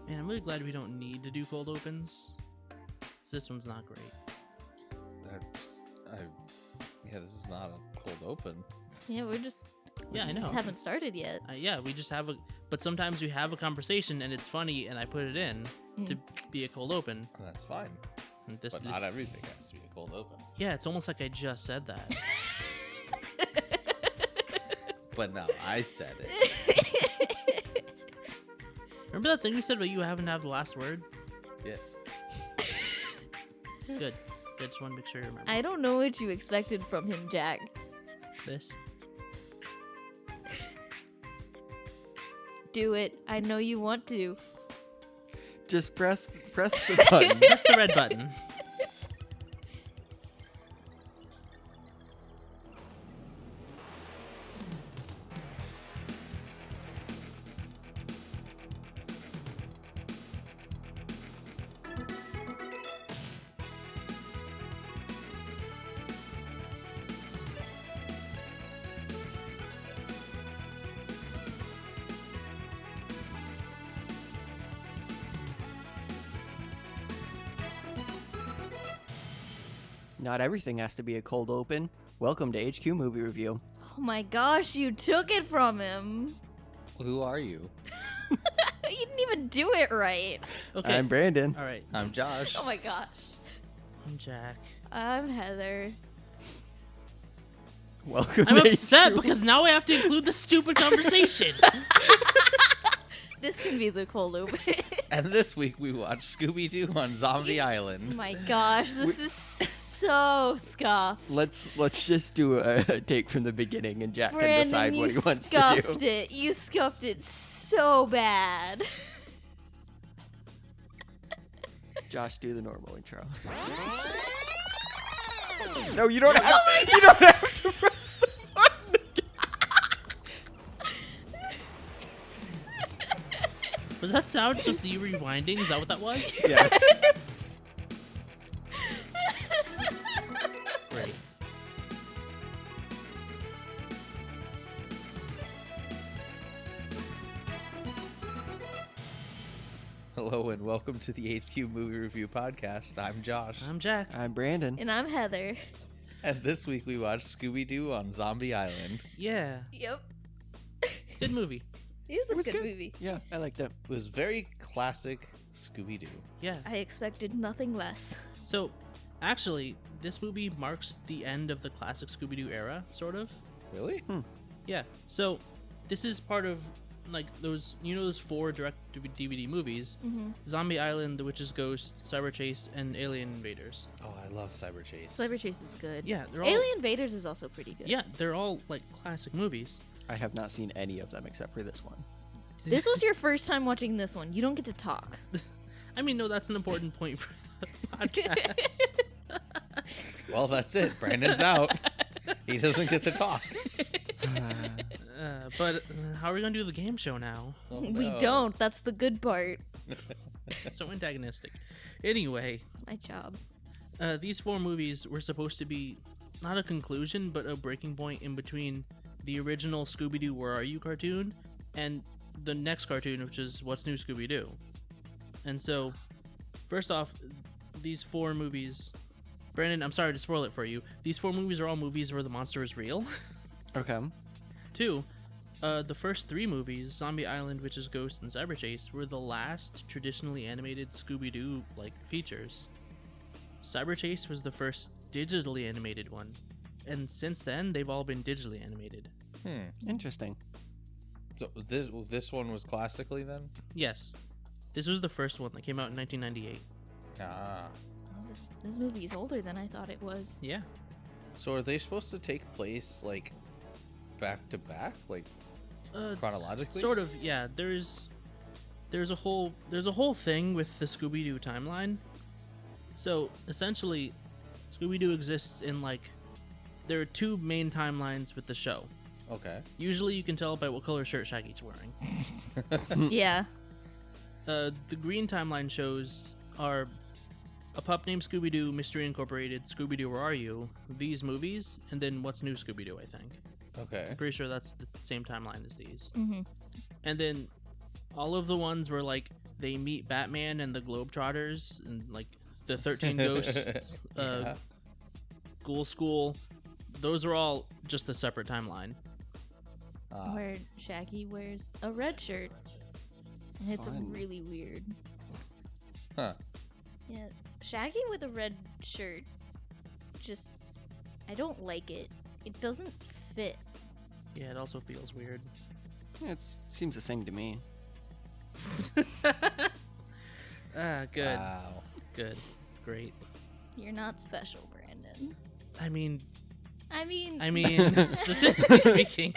Man, I'm really glad we don't need to do cold opens. This one's not great. Yeah, this is not a cold open. Yeah, we just haven't started yet. Yeah, we just have but sometimes we have a conversation and it's funny and I put it in to be a cold open. And that's fine. And But not everything has to be a cold open. Yeah, it's almost like I just said that. But now I said it. Remember that thing you said about you having to have the last word? Yeah. Good. Just want to make sure you remember. I don't know what you expected from him, Jack. This. Do it. I know you want to. Just press the button. Press the red button. Not everything has to be a cold open. Welcome to HQ Movie Review. Oh my gosh, you took it from him. Who are you? You didn't even do it right. Okay. I'm Brandon. All right. I'm Josh. Oh my gosh. I'm Jack. I'm Heather. Welcome. I'm to upset HQ. because now I have to include the stupid conversation. This can be the cold open. And this week we watched Scooby-Doo on Zombie Oh Island. my gosh, this is so scuffed. Let's just do a take from the beginning, and Jack can Brandon, decide you what he wants to scuffed do. it. You scuffed it so bad. Josh, do the normal intro. No, you don't have. You don't have to press the button again. Was that sound just you rewinding? Is that what that was? Yes. Great. Hello and welcome to the HQ Movie Review Podcast. I'm Josh. I'm Jack. I'm Brandon. And I'm Heather. And this week we watched Scooby-Doo on Zombie Island. Yeah. Yep. Good movie. It was a was good good. movie. Yeah, I liked it. It was very classic Scooby-Doo. Yeah. I expected nothing less. So, actually, this movie marks the end of the classic Scooby-Doo era, sort of. Really? Yeah. So, this is part of, like, those, those 4 direct-to-DVD movies. Mm-hmm. Zombie Island, The Witch's Ghost, Cyber Chase, and Alien Invaders. Oh, I love Cyber Chase. Cyber Chase is good. Yeah, they're all... Alien Invaders is also pretty good. Yeah, they're all, like, classic movies. I have not seen any of them except for this one. This was your first time watching this one. You don't get to talk. I mean, no, that's an important point for the podcast. Well, that's it. Brandon's out. He doesn't get to talk. But how are we going to do the game show now? Oh, We no. don't. That's the good part. So antagonistic. Anyway, My job. these 4 movies were supposed to be not a conclusion, but a breaking point in between the original Scooby-Doo Where Are You cartoon and the next cartoon, which is What's New Scooby-Doo. And so, first off, these 4 movies... Brandon, I'm sorry to spoil it for you. These 4 movies are all movies where the monster is real. Okay. 2, the first 3 movies, Zombie Island, Witch's Ghost, and Cyber Chase, were the last traditionally animated Scooby-Doo features. Cyber Chase was the first digitally animated one, and since then they've all been digitally animated. Interesting. So this one was classically then? Yes, this was the first one that came out in 1998. Ah. Well, this movie is older than I thought it was. Yeah. So are they supposed to take place like back to back, like chronologically? Sort of. Yeah. There's a whole thing with the Scooby-Doo timeline. So essentially, Scooby-Doo exists in there are 2 main timelines with the show. Okay. Usually you can tell by what color shirt Shaggy's wearing. Yeah. The green timeline shows are A Pup Named Scooby-Doo, Mystery Incorporated, Scooby-Doo Where Are You, these movies, and then What's New Scooby-Doo, I think. Okay. I'm pretty sure that's the same timeline as these. Mm-hmm. And then all of the ones where they meet Batman and the Globetrotters and like the 13 Ghosts, Yeah. Ghoul School. Those are all just a separate timeline. Where Shaggy wears a red shirt. And it's Fun. really weird. Huh. Yeah, Shaggy with a red shirt, just, I don't like it. It doesn't fit. Yeah, it also feels weird. Yeah, it seems the same to me. Good. Wow. Good. Great. You're not special, Brandon. I mean, I mean, statistically speaking.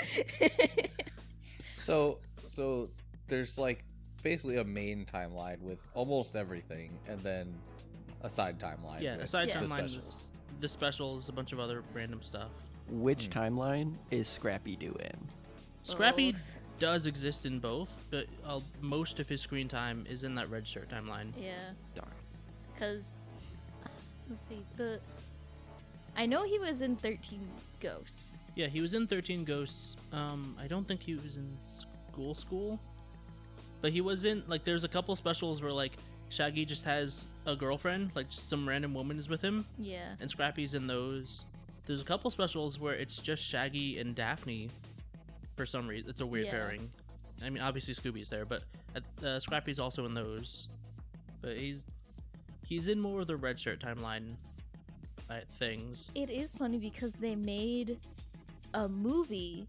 So there's like basically a main timeline with almost everything, and then a side timeline. Yeah, with a side Yeah. the timeline with specials. the specials, a bunch of other random stuff. Which timeline is Scrappy-Doo in? Scrappy Both. does exist in both, but most of his screen time is in that red shirt timeline. yeah, Darn. because, let's see, I know he was in 13 Ghosts. Yeah, he was in 13 Ghosts. I don't think he was in School, but he was in, like, there's a couple specials where, like, Shaggy just has a girlfriend, like, just some random woman is with him, Yeah. and Scrappy's in those. There's a couple specials where it's just Shaggy and Daphne for some reason. It's a weird Yeah. pairing. I mean, obviously Scooby's there, but Scrappy's also in those. But he's in more of the red shirt timeline things. It is funny because they made a movie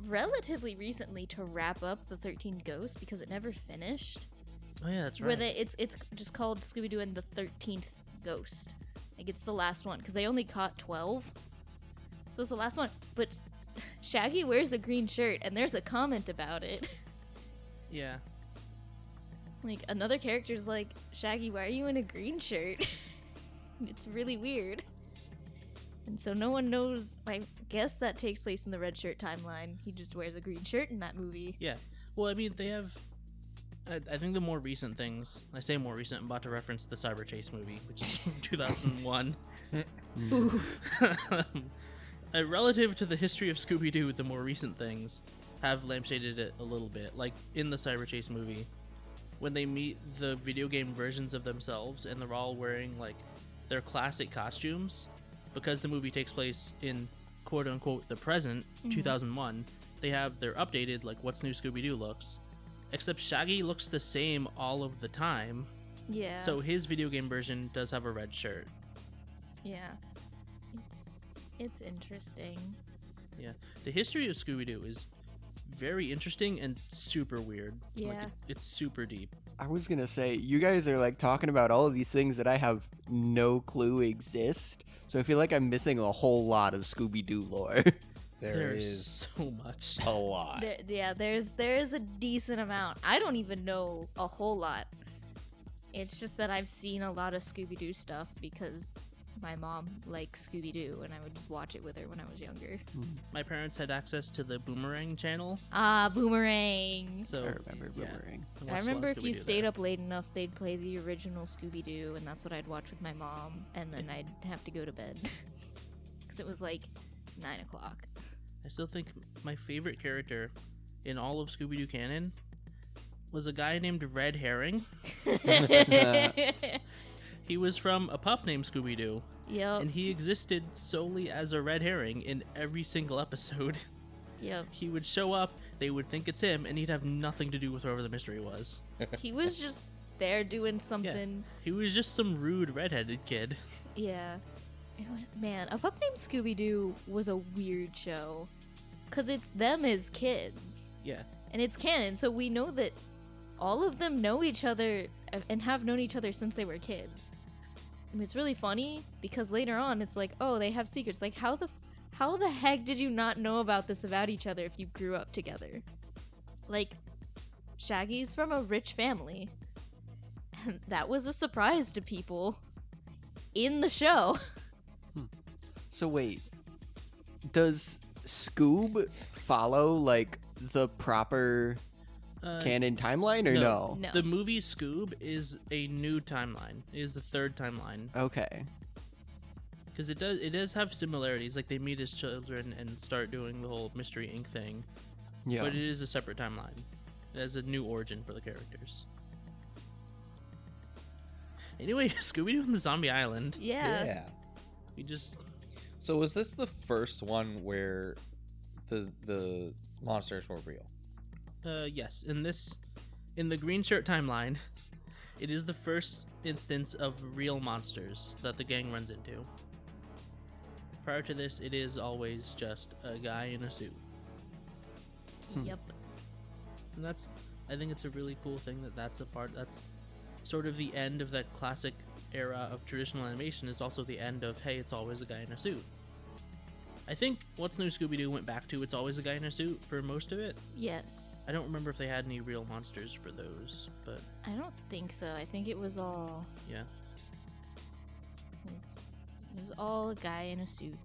relatively recently to wrap up the 13 Ghosts because it never finished. Oh yeah, that's Where right. it's just called Scooby-Doo and the 13th Ghost. Like, it's the last one because they only caught 12. So it's the last one. But Shaggy wears a green shirt and there's a comment about it. Yeah. Like, another character's like, Shaggy, why are you in a green shirt? It's really weird. And so no one knows. I guess that takes place in the red shirt timeline. He just wears a green shirt in that movie. Yeah. Well, I mean, they have. I think the more recent things. I say more recent. I'm about to reference the Cyber Chase movie, which is from 2001. Relative to the history of Scooby-Doo, the more recent things have lampshaded it a little bit. Like in the Cyber Chase movie, when they meet the video game versions of themselves, and they're all wearing like their classic costumes, because the movie takes place in quote unquote the present, 2001. They have their updated like What's New Scooby-Doo looks. Except Shaggy looks the same all of the time. Yeah. So his video game version does have a red shirt. yeah. It's interesting. Yeah. The history of Scooby-Doo is very interesting and super weird. Like, Yeah. it's super deep. I was gonna say, you guys are like talking about all of these things that I have no clue exist. So I feel like I'm missing a whole lot of Scooby-Doo lore. There There's is so much. a lot. There's a decent amount. I don't even know a whole lot. It's just that I've seen a lot of Scooby-Doo stuff because my mom likes Scooby-Doo and I would just watch it with her when I was younger. My parents had access to the Boomerang channel, Ah, Boomerang. so I remember yeah, Boomerang. watched a I lot of remember if you Scooby-Doo stayed there. up late enough, they'd play the original Scooby-Doo, and that's what I'd watch with my mom, and then I'd have to go to bed. Because it was like 9 o'clock. I still think my favorite character in all of Scooby-Doo canon was a guy named Red Herring. He was from a pup named Scooby-Doo, Yep, and he existed solely as a red herring in every single episode. yep. He would show up, they would think it's him, and he'd have nothing to do with whoever the mystery was. He was just there doing Yeah, something. he was just some rude redheaded kid. Yeah. Man, A Pup Named Scooby-Doo was a weird show. Because it's them as kids. Yeah, And it's canon, so we know that all of them know each other and have known each other since they were kids. And it's really funny because later on it's like, oh, they have secrets. Like, how the heck did you not know about this about each other if you grew up together? Like, Shaggy's from a rich family. And that was a surprise to people in the show. So wait, does Scoob follow like the proper canon timeline or no? No. The movie Scoob is a new timeline. It is the third timeline. Okay. Because it does have similarities. Like, they meet as children and start doing the whole Mystery Inc. thing. Yeah. But it is a separate timeline. It has a new origin for the characters. Anyway, Scooby-Doo and the Zombie Island. Yeah. We just So was this the first one where the monsters were real? yes, in the green shirt timeline, it is the first instance of real monsters that the gang runs into. Prior to this, it is always just a guy in a suit. Yep. And I think it's a really cool thing that's sort of the end of that classic era of traditional animation. Is also the end of, hey, it's always a guy in a suit. I think What's New Scooby-Doo went back to it's always a guy in a suit for most of it. Yes. I don't remember if they had any real monsters for those, but I don't think so. I think it was all yeah. it was all a guy in a suit.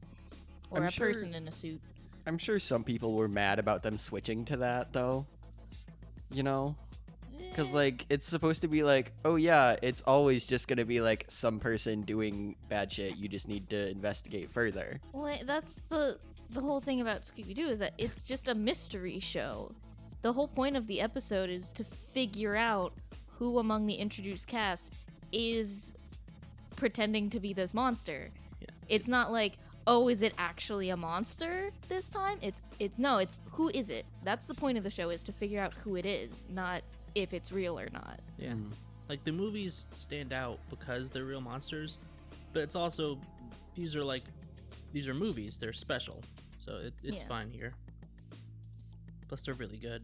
Or I'm a sure- person in a suit. I'm sure some people were mad about them switching to that, though. You know? Because, like, it's supposed to be like, oh, yeah, it's always just going to be, like, some person doing bad shit. You just need to investigate further. Well, that's the whole thing about Scooby-Doo is that it's just a mystery show. The whole point of the episode is to figure out who among the introduced cast is pretending to be this monster. Yeah. It's not like, oh, is it actually a monster this time? It's who is it? That's the point of the show, is to figure out who it is, not if it's real or not. Yeah. Like, the movies stand out because they're real monsters, but it's also, these are movies, they're special, so it's Yeah. fine here. Plus, they're really good.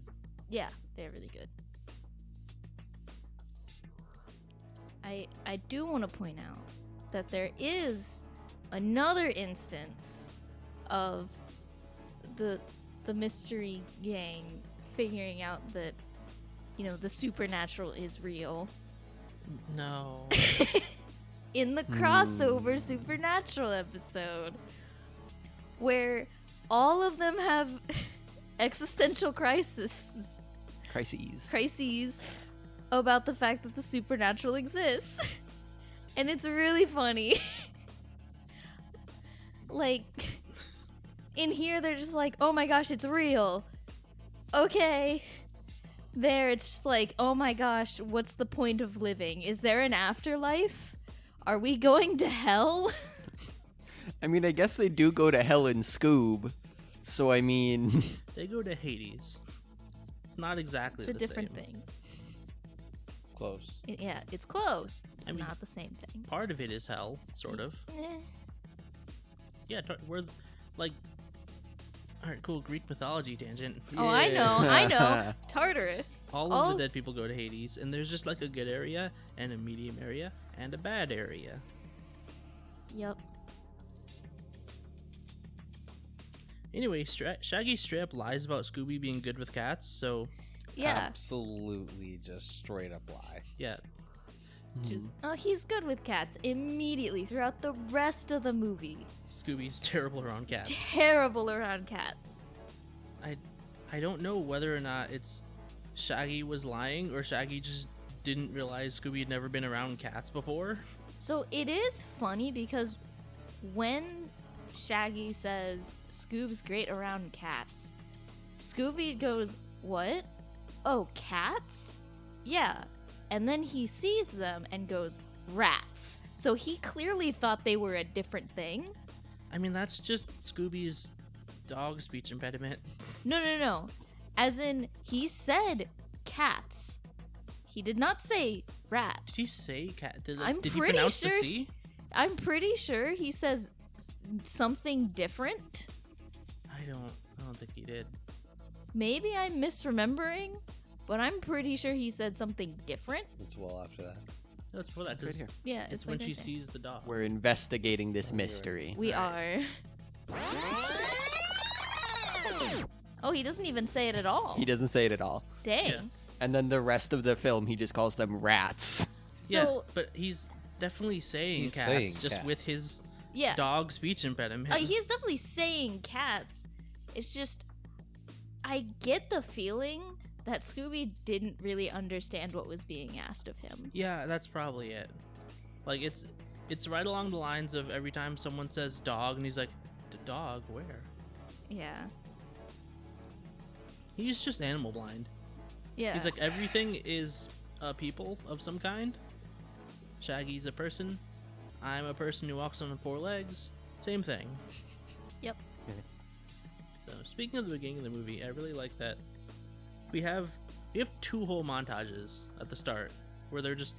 Yeah, they're really good. I do want to point out that there is another instance of the mystery gang figuring out that, you know, the supernatural is real No. in the crossover supernatural episode, where all of them have existential crises about the fact that the supernatural exists. And it's really funny. Like, in here they're just like, oh my gosh, it's real. Okay. There it's just like, oh my gosh, what's the point of living? Is there an afterlife? Are we going to hell? I mean, I guess they do go to hell in Scoob. So, I mean... They go to Hades. It's not exactly It's a the different same. thing. It's close. Yeah, it's close. It's I mean- not the same thing. Part of it is hell, sort of. Eh. Yeah, we're like... Alright, cool, Greek mythology tangent. Oh, I know. Tartarus. All of the dead people go to Hades, and there's just like a good area, and a medium area, and a bad area. Yep. Anyway, Shaggy straight up lies about Scooby being good with cats, so Yeah. Absolutely just straight up lie. yeah. Just, oh, he's good with cats immediately throughout the rest of the movie. Scooby's terrible around cats. Terrible around cats. I don't know whether or not it's Shaggy was lying or Shaggy just didn't realize Scooby had never been around cats before. So it is funny because when Shaggy says Scoob's great around cats, Scooby goes, what? Oh, cats? Yeah. And then he sees them and goes, rats. So he clearly thought they were a different thing. I mean, that's just Scooby's dog speech impediment. No. As in, he said cats. He did not say rats. Did he say cat? Did I'm he pretty pronounce the sure C? I'm pretty sure he says something different. I don't think he did. Maybe I'm misremembering, but I'm pretty sure he said something different. It's well after that. That's for that. It's right here. Yeah, It's it's when like she right there. sees the dog. We're investigating this mystery. We are. Oh, he doesn't even say it at all. He doesn't say it at all. Dang. Yeah. And then the rest of the film, he just calls them rats. Yeah, So but he's definitely saying He's cats, saying just cats. with his yeah, dog speech impediment. he's definitely saying cats. It's just I get the feeling that Scooby didn't really understand what was being asked of him. Yeah, that's probably it. Like it's right along the lines of every time someone says dog and he's like, dog, where? Yeah. He's just animal blind. Yeah. He's like, everything is a people of some kind. Shaggy's a person. I'm a person who walks on 4 legs. Same thing. Yep. So speaking of the beginning of the movie, I really like that we have 2 whole montages at the start where they're just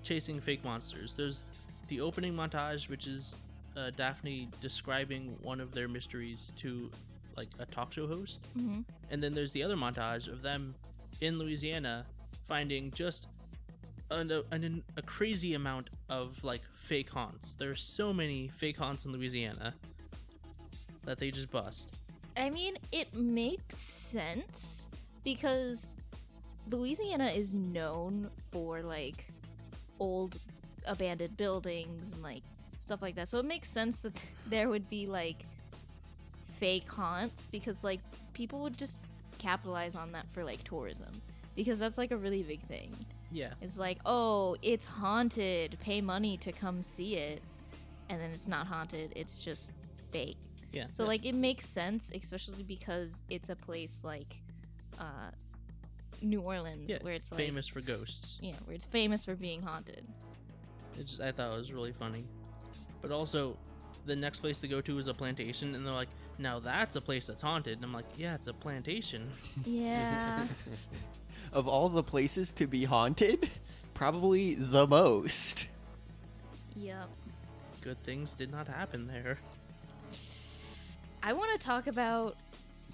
chasing fake monsters. There's the opening montage, which is Daphne describing one of their mysteries to like a talk show host, and then there's the other montage of them in Louisiana finding just a crazy amount of like fake haunts. There's so many fake haunts in Louisiana that they just bust. I mean, it makes sense because Louisiana is known for like old abandoned buildings and like stuff like that. So it makes sense that there would be like fake haunts because like people would just capitalize on that for like tourism because that's like a really big thing. Yeah. It's like, oh, it's haunted. Pay money to come see it. And then it's not haunted. It's just fake. Yeah. So, like, it makes sense, especially because it's a place like New Orleans yeah, where it's like, famous for ghosts. Yeah, where it's famous for being haunted. I thought it was really funny. But also, the next place to go to is a plantation, and they're like, now that's a place that's haunted. And I'm like, yeah, it's a plantation. Yeah. Of all the places to be haunted, probably the most. Yep. Good things did not happen there. I want to talk about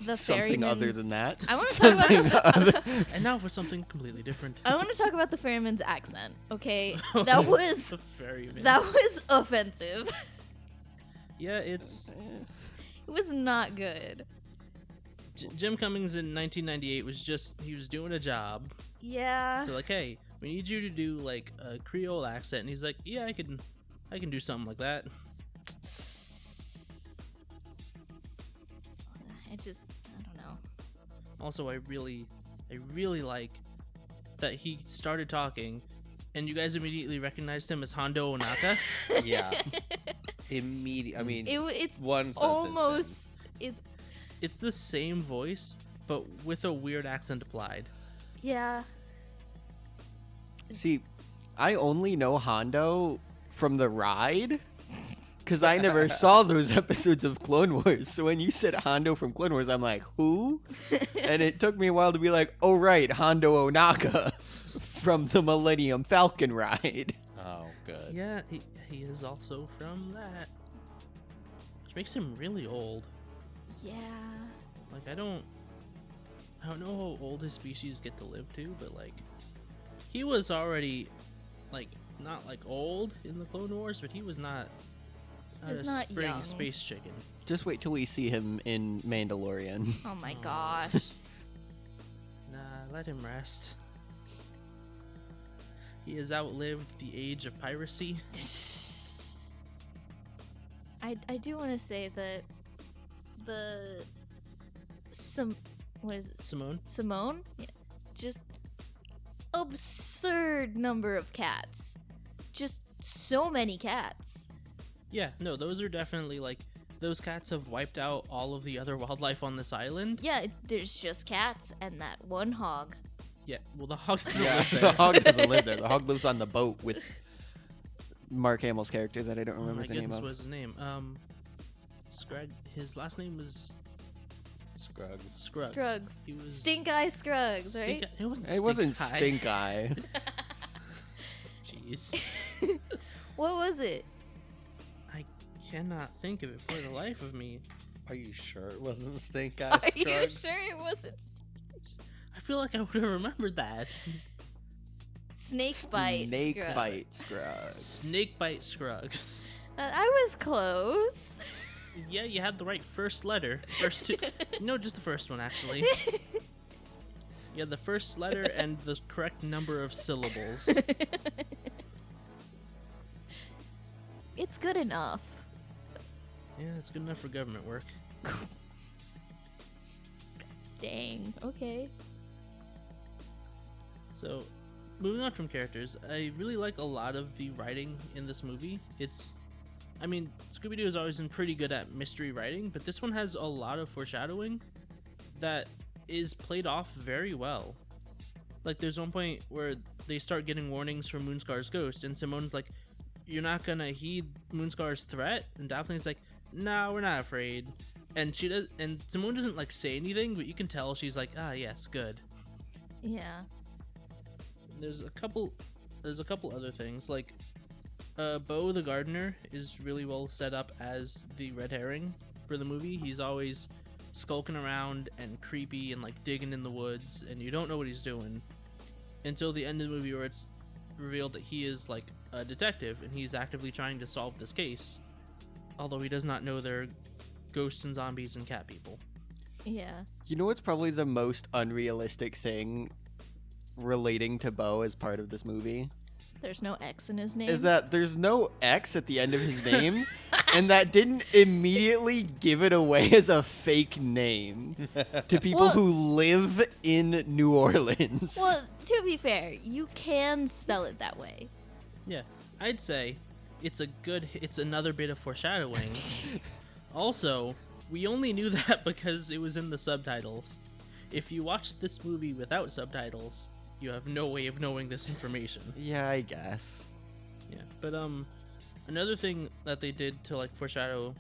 the Something other ferryman's- than that. I want to talk about And now for something completely different. I want to talk about the ferryman's accent. Okay, that was The ferryman. that was offensive. Yeah, it's It was not good. Jim Cummings in 1998 was just he was doing a job. Yeah. They're like, hey, we need you to do like a Creole accent, and he's like, yeah, I can do something like that. I don't know. Also, I really like that he started talking, and you guys immediately recognized him as Hondo Onaka. Yeah. Immediate. I mean, It's one sentence almost is. It's the same voice, but with a weird accent applied. Yeah. See, I only know Hondo from the ride, because I never saw those episodes of Clone Wars. So when you said Hondo from Clone Wars, I'm like, who? And it took me a while to be like, oh right, Hondo Onaka from the Millennium Falcon ride. Oh, good. Yeah, he is also from that, which makes him really old. Yeah. Like I don't know how old his species get to live to, but like he was already like not like old in the Clone Wars, but he was not He was a not spring young. space chicken. Just wait till we see him in Mandalorian. Oh my gosh. Nah, let him rest. He has outlived the age of piracy. I do want to say that the what is it? Simone? Simone? Yeah. Just absurd number of cats. Just so many cats. Yeah, no, those are definitely like those cats have wiped out all of the other wildlife on this island. Yeah, there's just cats and that one hog. Yeah, well the hog doesn't Yeah, live the there. hog doesn't live there. The hog lives on the boat with Mark Hamill's character that I don't Oh remember my the name goodness, of. what's his name? Scrag. His last name was Scruggs. Scruggs. Scruggs. He was Stink Eye Scruggs, right? It wasn't It wasn't Stink Eye. Stink Eye. Jeez, What was it? I cannot think of it for the life of me. Are you sure it wasn't Stink Eye Are you Scruggs? sure it wasn't I feel like I would have remembered that. Snake Bite Snake Scruggs? Bite Scruggs. Snakebite Scruggs. I was close. Yeah, you had the right first letter. First two. No, just the first one actually. You had the first letter and the correct number of syllables. It's good enough. Yeah, it's good enough for government work. Dang. Okay. So, moving on from characters, I really like a lot of the writing in this movie. I mean, Scooby-Doo has always been pretty good at mystery writing, but this one has a lot of foreshadowing that is played off very well. Like, there's one point where they start getting warnings from Moonscar's ghost, and Simone's like, "You're not gonna heed Moonscar's threat?" And Daphne's like, "No, we're not afraid." And she does, and Simone doesn't like say anything, but you can tell she's like, "Ah, yes, good." Yeah. There's a couple other things, like Bo the gardener is really well set up as the red herring for the movie. He's always skulking around and creepy and like digging in the woods, and you don't know what he's doing until the end of the movie, where it's revealed that he is like a detective and he's actively trying to solve this case, although he does not know they're ghosts and zombies and cat people. Yeah. You know what's probably the most unrealistic thing relating to Bo as part of this movie? There's no X in his name. Is that there's no X at the end of his name, and that didn't immediately give it away as a fake name to people Well- who live in New Orleans. Well, to be fair, you can spell it that way. Yeah, I'd say it's another bit of foreshadowing. Also, we only knew that because it was in the subtitles. If you watch this movie without subtitles, you have no way of knowing this information. Yeah, I guess. Yeah, but another thing that they did to like foreshadow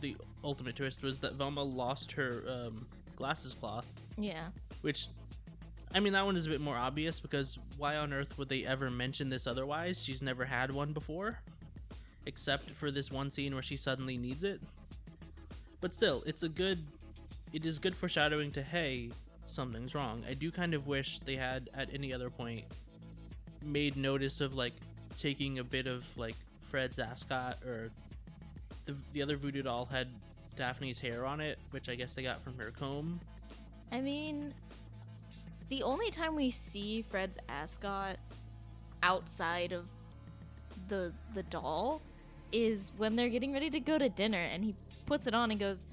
the ultimate twist was that Velma lost her glasses cloth, Yeah. which, I mean, that one is a bit more obvious because why on earth would they ever mention this otherwise? She's never had one before, except for this one scene where she suddenly needs it. But still, it is good foreshadowing to, hey, something's wrong. I do kind of wish they had at any other point made notice of like taking a bit of like Fred's ascot, or the other voodoo doll had Daphne's hair on it, which I guess they got from her comb. I mean, the only time we see Fred's ascot outside of the doll is when they're getting ready to go to dinner, and he puts it on and goes,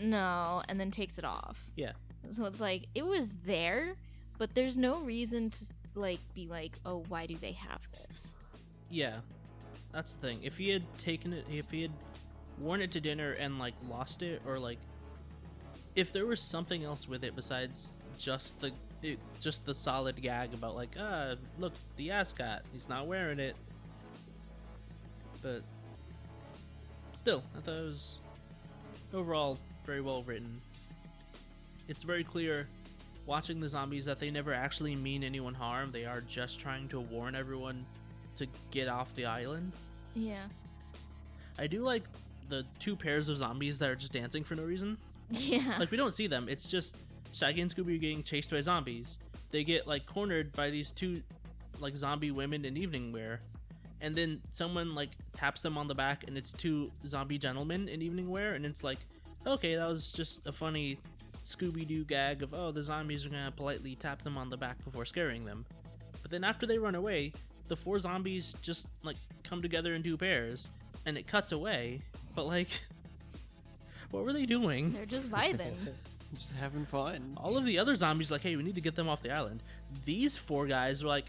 "No," and then takes it off. Yeah. So it's like, it was there, but there's no reason to like be like, "Oh, why do they have this?" Yeah, that's the thing. If he had worn it to dinner and like lost it, or like if there was something else with it besides just the solid gag about like, look, the ascot, he's not wearing it. But still, I thought it was overall very well written. It's very clear watching the zombies that they never actually mean anyone harm. They are just trying to warn everyone to get off the island. Yeah. I do like the two pairs of zombies that are just dancing for no reason. Yeah. Like, we don't see them. It's just Shaggy and Scooby getting chased by zombies. They get like cornered by these two like zombie women in evening wear, and then someone like taps them on the back, and it's two zombie gentlemen in evening wear, and it's like, okay, that was just a funny Scooby-Doo gag of, oh, the zombies are gonna politely tap them on the back before scaring them. But then after they run away, the four zombies just like come together in two pairs, and it cuts away. But like, what were they doing? They're just vibing. Just having fun. All of the other zombies like, hey, we need to get them off the island. These four guys were like,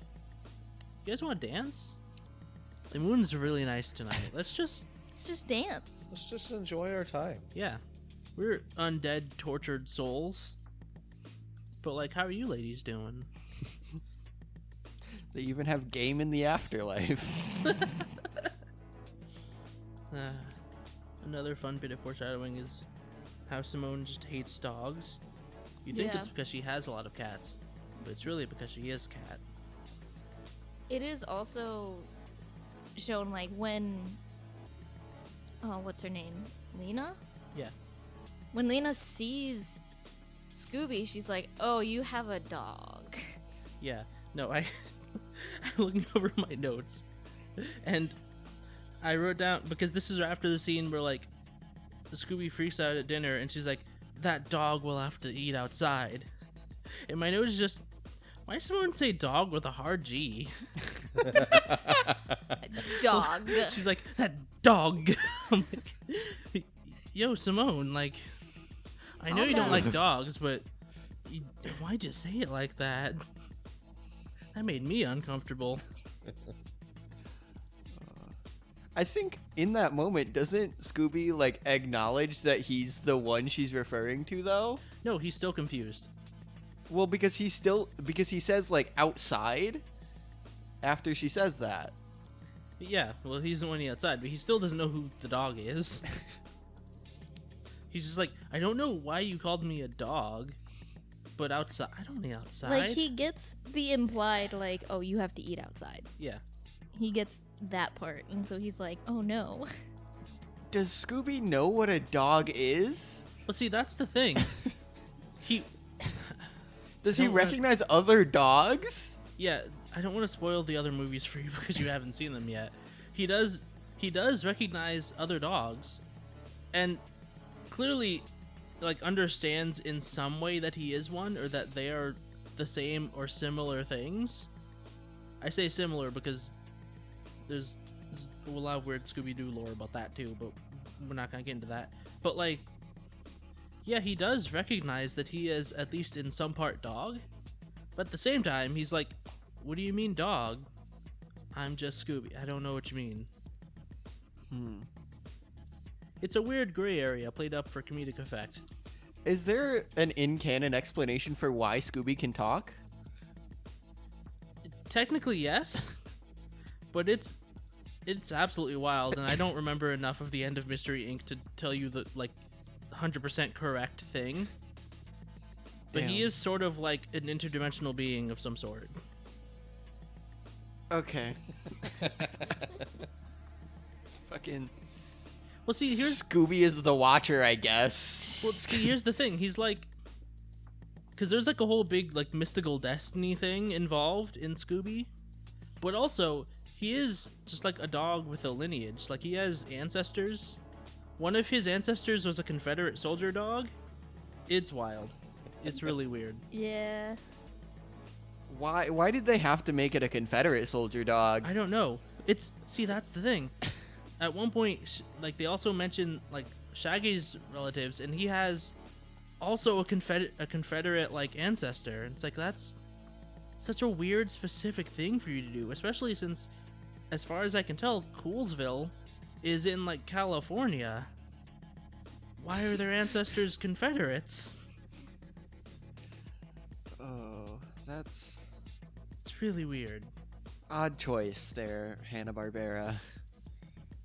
you guys want to dance? The moon's really nice tonight. Let's just, Let's just dance. Let's just enjoy our time. yeah. We're undead, tortured souls. But like, how are you ladies doing? They even have game in the afterlife. Another fun bit of foreshadowing is how Simone just hates dogs. You think Yeah. it's because she has a lot of cats, but it's really because she is a cat. It is also shown like when, oh, what's her name? Lena? Yeah. When Lena sees Scooby, she's like, "Oh, you have a dog." Yeah. No, I'm looking over my notes, and I wrote down, because this is after the scene where like Scooby freaks out at dinner, and she's like, "That dog will have to eat outside." And my note is just, why does someone say dog with a hard G? Dog. She's like, that dog. I'm like, yo, Simone, like, I know Calm you don't down. like dogs, but why'd you say it like that? That made me uncomfortable. I think in that moment, doesn't Scooby like acknowledge that he's the one she's referring to though? No, he's still confused. Well, because he says like outside after she says that. Yeah, well, he's the one outside, but he still doesn't know who the dog is. He's just like, I don't know why you called me a dog, but outside, I don't need outside. Like, he gets the implied, like, oh, you have to eat outside. Yeah. He gets that part, and so he's like, oh no. Does Scooby know what a dog is? Well, see, that's the thing. He... Does he Don't wanna- recognize other dogs? Yeah, I don't want to spoil the other movies for you because you haven't seen them yet. He does recognize other dogs, and clearly, like, understands in some way that he is one, or that they are the same or similar things. I say similar because there's a lot of weird Scooby-Doo lore about that too, but we're not gonna get into that. But, like, yeah, he does recognize that he is at least in some part dog, but at the same time, he's like, what do you mean dog? I'm just Scooby. I don't know what you mean. It's a weird gray area played up for comedic effect. Is there an in-canon explanation for why Scooby can talk? Technically, yes, but it's absolutely wild, and I don't remember enough of the end of Mystery Inc. to tell you the, like, 100% correct thing. But he Damn. is sort of like an interdimensional being of some sort. Okay. Fucking Well, see, here's Scooby is the Watcher, I guess. Well, see, here's the thing. He's like, because there's like a whole big like mystical destiny thing involved in Scooby, but also he is just like a dog with a lineage. Like, he has ancestors. One of his ancestors was a Confederate soldier dog. It's wild. It's really weird. Yeah. Why did they have to make it a Confederate soldier dog? I don't know. See, that's the thing. At one point, like, they also mention like Shaggy's relatives, and he has also a Confederate like ancestor. It's like, that's such a weird specific thing for you to do, especially since, as far as I can tell, Coolsville is in like California. Why are their ancestors Confederates? Oh, that's It's really weird. odd choice there, Hanna-Barbera.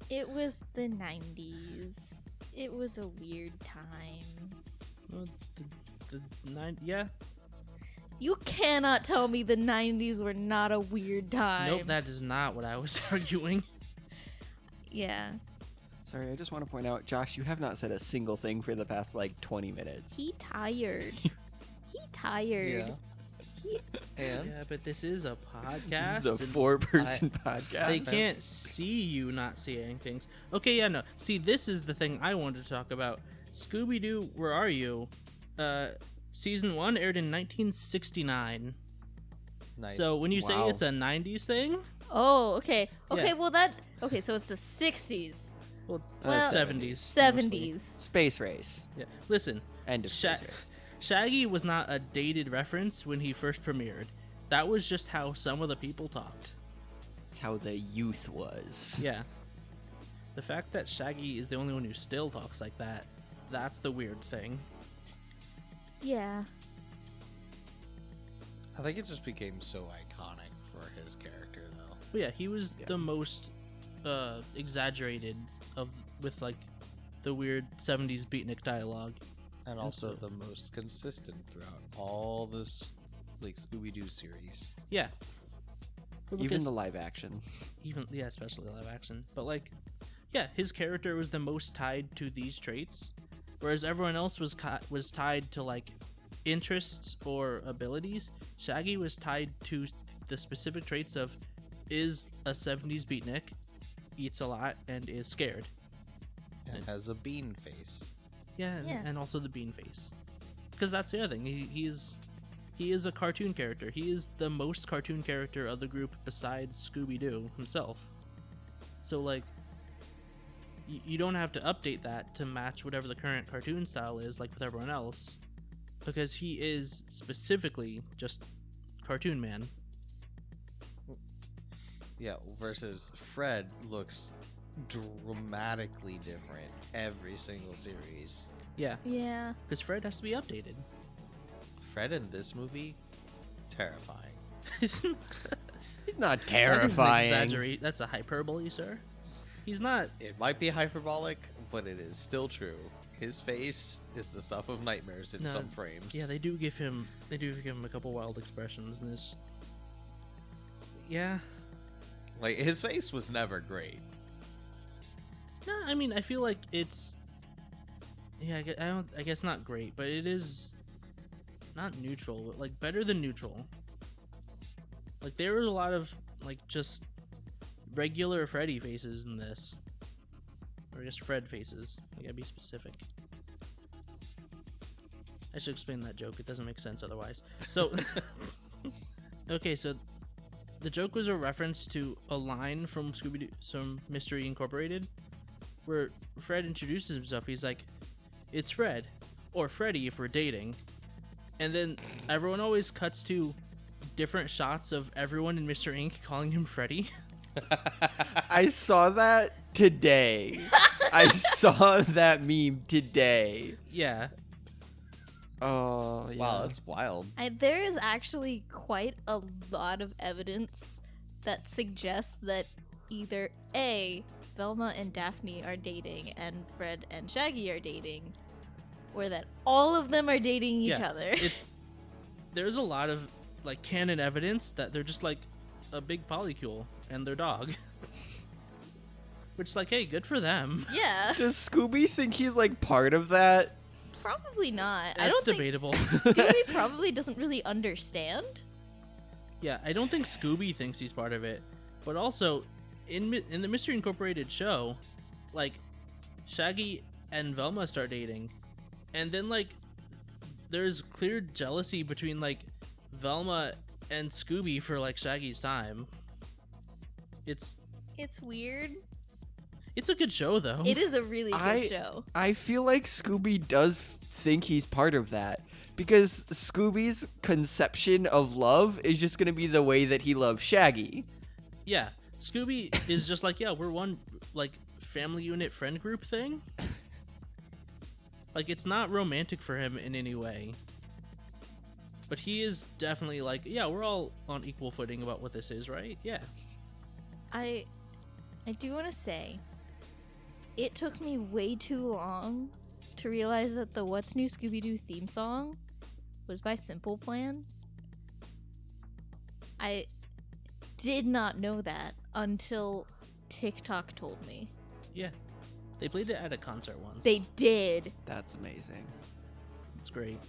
It was the 90s. It was a weird time. Well, yeah. You cannot tell me the 90s were not a weird time. Nope, that is not what I was arguing. Yeah. Sorry, I just want to point out, Josh, you have not said a single thing for the past, like, 20 minutes. He tired. He tired. Yeah. He, And Yeah, but this is a podcast. This is a and four-person podcast. They can't see you not saying things. Okay, yeah, no. See, this is the thing I wanted to talk about. Scooby-Doo, Where Are You? Season 1 aired in 1969. nice. So when you say Wow. it's a 90s thing, oh, okay. Okay, Yeah. well okay, so it's the 60s. well, Well, 70s. 70s. Space Race. Yeah. Listen, End of Sha- Space Race. Shaggy was not a dated reference when he first premiered. That was just how some of the people talked. It's how the youth was. Yeah. The fact that Shaggy is the only one who still talks like that, that's the weird thing. Yeah. I think it just became so iconic for his character, though. But yeah, he was Yeah. the most exaggerated with like the weird 70s beatnik dialogue. And also the most consistent throughout all this, like, Scooby-Doo series. Yeah. But Even because- the live action. yeah, especially live action. But like, yeah, his character was the most tied to these traits, whereas everyone else was tied to like interests or abilities. Shaggy was tied to the specific traits of is a 70s beatnik, eats a lot, and is scared. And has a bean face. Yeah, Yes. and also the bean face. Because that's the other thing. He is a cartoon character. He is the most cartoon character of the group besides Scooby-Doo himself. So, like, you don't have to update that to match whatever the current cartoon style is, like with everyone else. Because he is specifically just Cartoon Man. Yeah, versus Fred looks dramatically different every single series. Yeah, Yeah. because Fred has to be updated. Fred in this movie, terrifying. He's not That is an terrifying. That's a hyperbole, sir. He's not. It might be hyperbolic, but it is still true. His face is the stuff of nightmares in No, some frames. Yeah, they do give him a couple wild expressions in this. Yeah. Like, his face was never great. No, I mean, I feel like it's. Yeah, I guess not great, but it is not neutral, but like better than neutral. Like there were a lot of like just regular Freddy faces in this, or just Fred faces. I gotta be specific. I should explain that joke. It doesn't make sense otherwise. So, okay, so the joke was a reference to a line from Scooby-Doo, some Mystery Incorporated, where Fred introduces himself. He's like, "It's Fred, or Freddy if we're dating," and then everyone always cuts to different shots of everyone in Mr. Inc. calling him Freddy. I saw that today. I saw that meme today. Yeah, Oh, yeah. Wow, that's wild. There is actually quite a lot of evidence that suggests that either A, Velma and Daphne are dating and Fred and Shaggy are dating, or that all of them are dating each yeah. other. There's a lot of like canon evidence that they're just like a big polycule and their dog. Which is like, hey, good for them. Yeah, Does Scooby think he's like part of that? probably not. I That's don't think debatable. Scooby probably doesn't really understand. Yeah, I don't think Scooby thinks he's part of it, but also in the Mystery Incorporated show, like Shaggy and Velma start dating, and then like there's clear jealousy between like Velma and Scooby for like Shaggy's time. It's weird. a good show though. It is a really good show. I feel like Scooby does think he's part of that because Scooby's conception of love is just going to be the way that he loves Shaggy. Yeah, Scooby is just like, yeah, we're one like family unit friend group thing. Like it's not romantic for him in any way. But he is definitely like, yeah, we're all on equal footing about what this is, right? Yeah. I do want to say, it took me way too long to realize that the What's New Scooby-Doo theme song was by Simple Plan. I did not know that until TikTok told me. Yeah. They played it at a concert once. They did. That's amazing. It's great.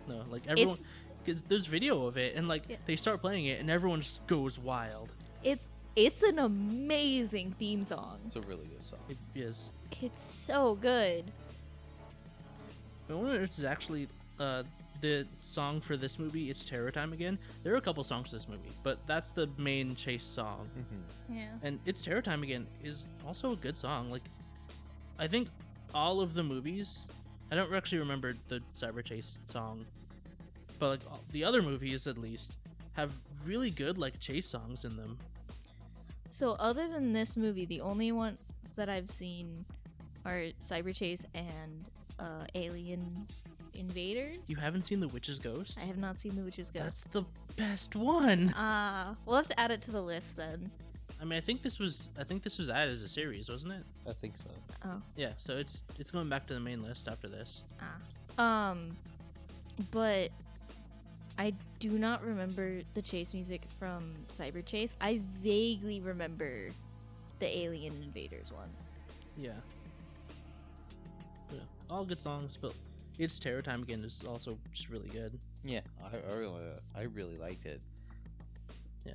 No, like everyone, because there's video of it, and like Yeah. they start playing it, and everyone just goes wild. It's an amazing theme song. It's a really good song. It is. It's so good. I wonder if this is actually the song for this movie. It's Terror Time Again. There are a couple songs to this movie, but that's the main chase song. Yeah. And It's Terror Time Again is also a good song. Like, I think all of the movies, I don't actually remember the Cyber Chase song, but like the other movies at least have really good like chase songs in them. So other than this movie, the only ones that I've seen are Cyber Chase and Alien Invaders. You haven't seen The Witch's Ghost? I have not seen The Witch's Ghost. That's the best one. We'll have to add it to the list then. I mean, I think this was added as a series, wasn't it? I think so. Oh. Yeah, so it's going back to the main list after this. But I do not remember the chase music from Cyber Chase. I vaguely remember the Alien Invaders one. Yeah. Yeah, all good songs, but It's Terror Time Again is also just really good. Yeah, I really liked it. Yeah.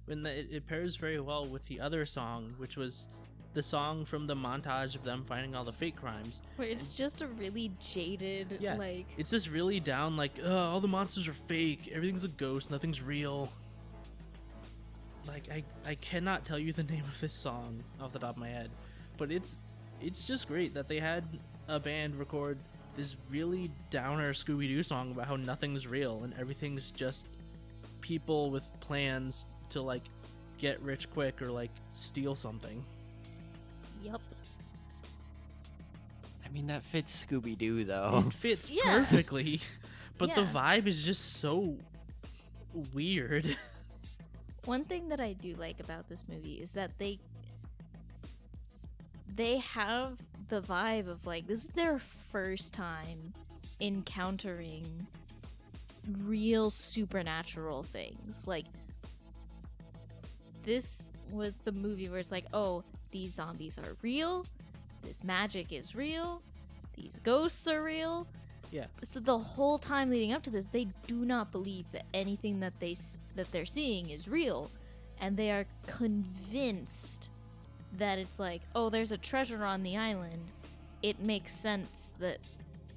And it pairs very well with the other song, which was the song from the montage of them finding all the fake crimes. Where it's just a really jaded, Yeah. like... It's just really down, like, all the monsters are fake, everything's a ghost, nothing's real. Like, I cannot tell you the name of this song off the top of my head, but it's just great that they had a band record this really downer Scooby-Doo song about how nothing's real and everything's just people with plans to, like, get rich quick or, like, steal something. Yup. I mean, that fits Scooby-Doo, though. It fits Yeah. perfectly. But the Yeah. vibe is just so weird. One thing that I do like about this movie is that they have the vibe of like this is their first time encountering real supernatural things. Like this was the movie where it's like, oh, these zombies are real, this magic is real, these ghosts are real. Yeah. So the whole time leading up to this, they do not believe that anything that they're seeing is real, and they are convinced that it's like, oh, there's a treasure on the island. It makes sense that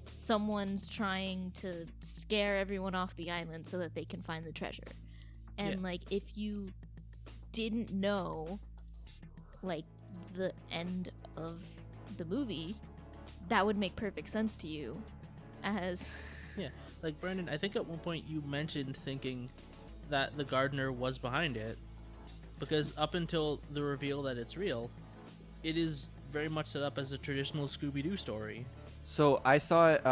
someone's trying to scare everyone off the island so that they can find the treasure. And Yeah. like, if you didn't know like the end of the movie, that would make perfect sense to you as Yeah, like Brandon, I think at one point you mentioned thinking that the gardener was behind it, because up until the reveal that it's real, it is very much set up as a traditional Scooby-Doo story. So I thought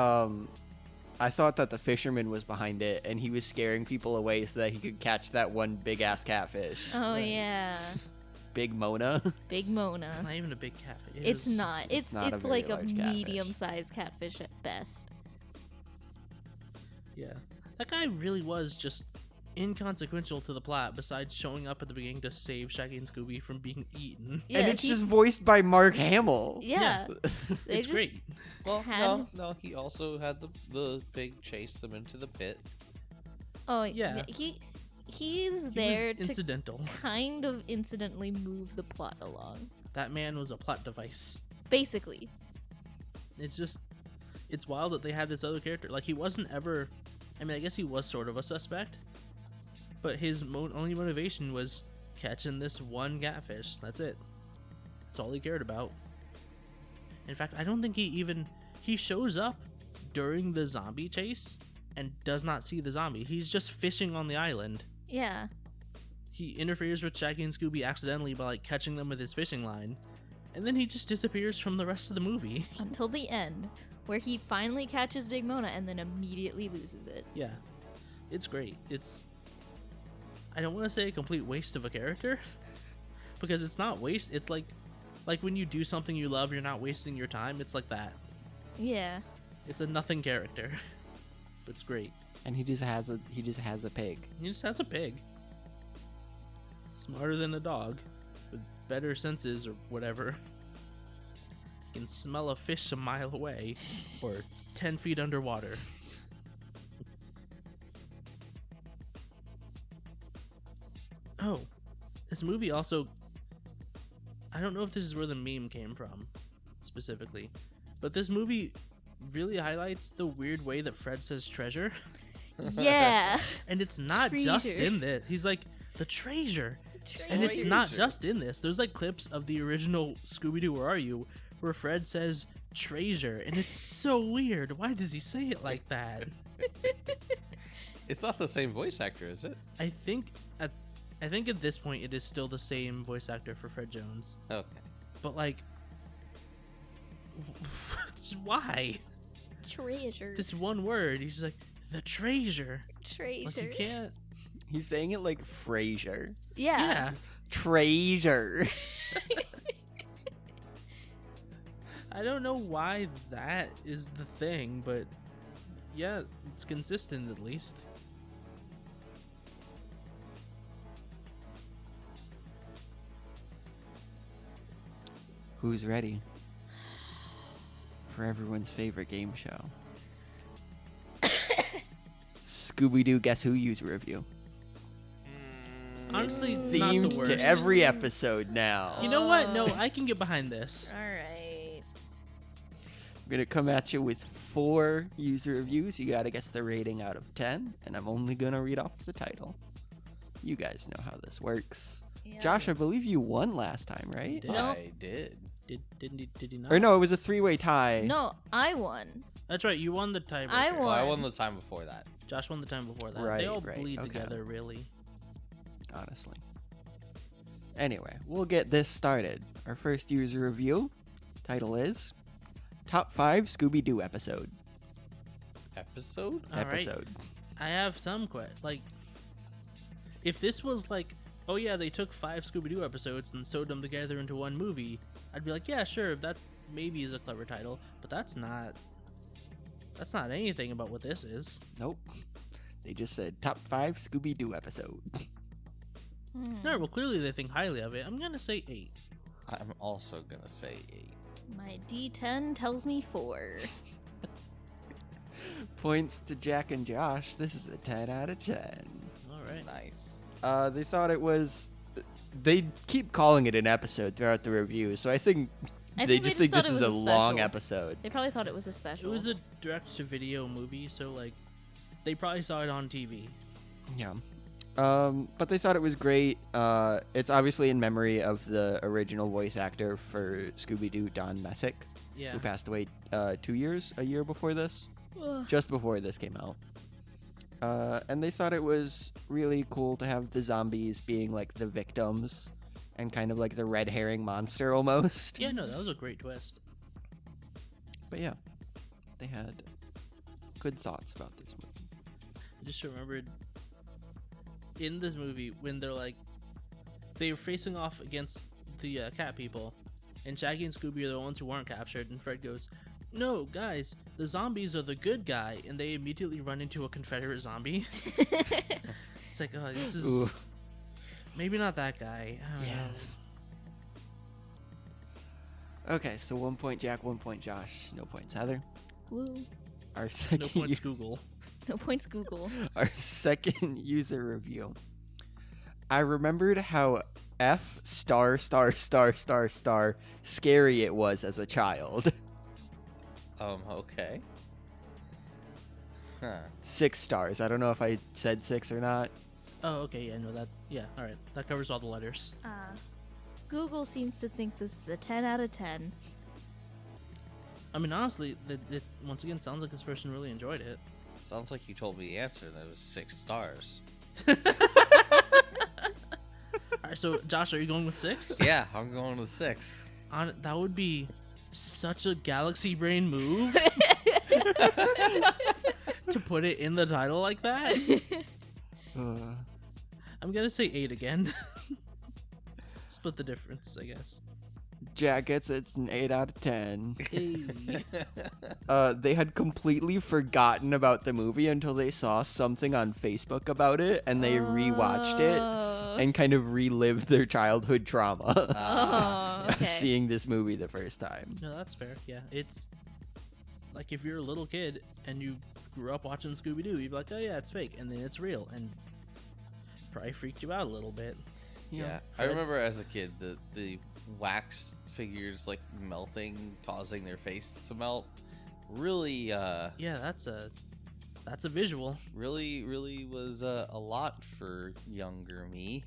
that the fisherman was behind it, and he was scaring people away so that he could catch that one big ass catfish. oh Right. yeah, Big Mona. Big Mona. It's not even a big catfish. It's not. It's not a very like a large catfish. medium-sized catfish at best. Yeah, that guy really was just inconsequential to the plot, besides showing up at the beginning to save Shaggy and Scooby from being eaten. Yeah, And it's he- just voiced by Mark Hamill. yeah. They It's just- great. Well, had- no, he also had the pig chase them into the pit. Oh Yeah. He's He there was to incidental. kind of incidentally move the plot along. That man was a plot device. Basically. It's wild that they had this other character. Like, he wasn't ever, I mean, I guess he was sort of a suspect, but his only motivation was catching this one catfish. That's it. That's all he cared about. In fact, I don't think he shows up during the zombie chase and does not see the zombie. He's just fishing on the island. Yeah. He interferes with Shaggy and Scooby accidentally by like catching them with his fishing line, and then he just disappears from the rest of the movie. Until the end, where he finally catches Big Mona and then immediately loses it. Yeah, it's great. I don't want to say a complete waste of a character, because it's not waste. It's like when you do something you love, you're not wasting your time. It's like that. Yeah. It's a nothing character. But it's great. And he just has a pig. He just has a pig. Smarter than a dog, with better senses or whatever. Can smell a fish a mile away, or 10 feet underwater. Oh, this movie also, I don't know if this is where the meme came from, specifically, but this movie really highlights the weird way that Fred says treasure. Yeah. And it's not just Treasure. in this. He's like, the treasure. And it's not just in this. There's like clips of the original Scooby-Doo, Where Are You? Where Fred says treasure. And it's so weird. Why does he say it like that? It's not the same voice actor, is it? I think at this point it is still the same voice actor for Fred Jones. Okay. But like, why? Treasure. This one word. He's like, the treasure. Treasure. Like, you can't. He's saying it like Frasier. Yeah. Yeah. Treasure. I don't know why that is the thing, but yeah, it's consistent at least. Who's ready for everyone's favorite game show? Scooby-Doo Guess Who user review. Honestly, not Themed the worst. to every episode now. You know what? No, I can get behind this. All right. I'm gonna come at you with 4 user reviews. You gotta guess the rating out of 10, and I'm only gonna read off the title. You guys know how this works. Yeah. Josh, I believe you won last time, right? did. No. I did. Did he not? Or no, it was a 3-way tie. No, I won. That's right. You won the tiebreaker. I Well, I One. won the time before that. Josh won the time before that. Right, they all right, bleed okay. together, really. Honestly. Anyway, we'll get this started. Our first user review title is Top 5 Scooby-Doo Episode. Okay. episode? All right. episode. I have some like, if this was like, oh yeah, they took 5 Scooby-Doo episodes and sewed them together into one movie, I'd be like, yeah, sure, that maybe is a clever title, but that's not anything about what this is. Nope. They just said top 5 Scooby-Doo episode. No, well, clearly they think highly of it. I'm gonna say 8. I'm also gonna say 8. My D10 tells me 4. Points to Jack and Josh. This is a 10 out of 10. All right. Nice. They thought it was. They keep calling it an episode throughout the review, so I think they just think thought this it is was a a long special. episode. They probably thought it was a It special. was a direct-to-video movie, so like, they probably saw it on TV. Yeah. But they thought it was great. It's obviously in memory of the original voice actor for Scooby-Doo, Don Messick, Yeah. who passed away a year before this, Ugh. just before this came out. And they thought it was really cool to have the zombies being like the victims and kind of like the red herring monster almost. Yeah, no, that was a great twist. But yeah, they had good thoughts about this movie. I just remembered in this movie when they were facing off against the cat people, and Shaggy and Scooby are the ones who weren't captured, and Fred goes, "No, guys, the zombies are the good guy," and they immediately run into a Confederate zombie. It's like, oh, this is Ooh. maybe not that guy. I don't Yeah. know. Okay, so 1 point Jack, 1 point Josh, no points Heather. Woo. Our second No points, Google. No points, Google. Our second user review. I remembered how F star scary it was as a child. Okay. Huh. 6 stars. I don't know if I said 6 or not. Oh, okay, yeah, no, all right, that covers all the letters. Google seems to think this is a 10 out of 10. I mean, honestly, it once again sounds like this person really enjoyed it. Sounds like you told me the answer and it was 6 stars. All right, so Josh, are you going with 6? Yeah, I'm going with 6. That would be such a galaxy brain move to put it in the title like that. I'm gonna say 8 again. Split the difference, I guess. Jack gets it's an 8 out of 10. Hey. They had completely forgotten about the movie until they saw something on Facebook about it, and they rewatched it and kind of relived their childhood trauma Oh, of okay. seeing this movie the first time. No, that's fair. Yeah, it's like if you're a little kid and you grew up watching Scooby-Doo, you'd be like, oh yeah, it's fake, and then it's real, and probably freaked you out a little bit. Yeah, I Fred? remember as a kid the wax figures like melting, causing their face to melt. Really, Yeah, that's a visual. really was a lot for younger me.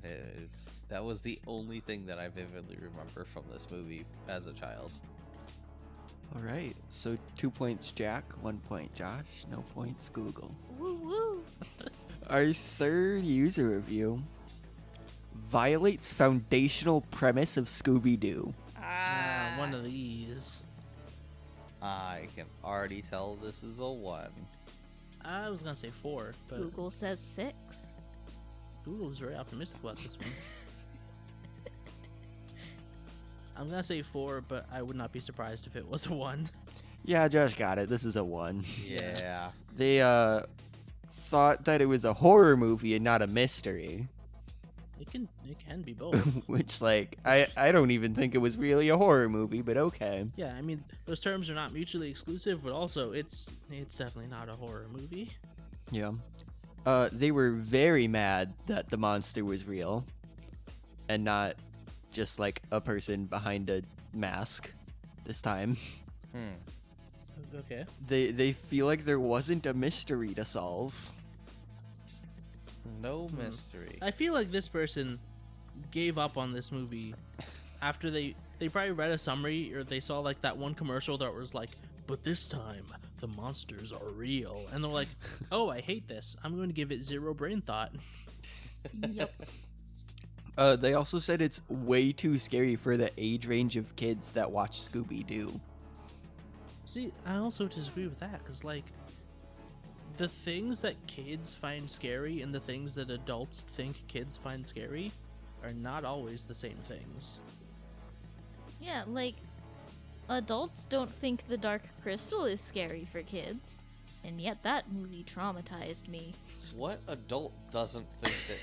And that was the only thing that I vividly remember from this movie as a child. All right, so 2 points Jack, 1 point Josh, no points Google. Woo woo. Our third user review violates foundational premise of Scooby-Doo. One of these. I can already tell this is a 1. I was gonna say 4, but Google says 6. Google is very optimistic about this one. I'm gonna say 4, but I would not be surprised if it was a 1. Yeah, Josh got it. This is a 1. Yeah. They thought that it was a horror movie and not a mystery, It can be both. which like I don't even think it was really a horror movie, but okay. Yeah, I mean those terms are not mutually exclusive, but also it's definitely not a horror movie. Yeah. They were very mad that the monster was real and not just like a person behind a mask this time. Okay. They feel like there wasn't a mystery to solve. No mystery. I feel like this person gave up on this movie after they probably read a summary or they saw like that one commercial that was like, but this time the monsters are real, and they're like, oh, I hate this, I'm going to give it 0 brain thought. Yep. They also said it's way too scary for the age range of kids that watch Scooby-Doo. See, I also disagree with that because, like, the things that kids find scary and the things that adults think kids find scary are not always the same things. Yeah, like, adults don't think the Dark Crystal is scary for kids, and yet that movie traumatized me. What adult doesn't think that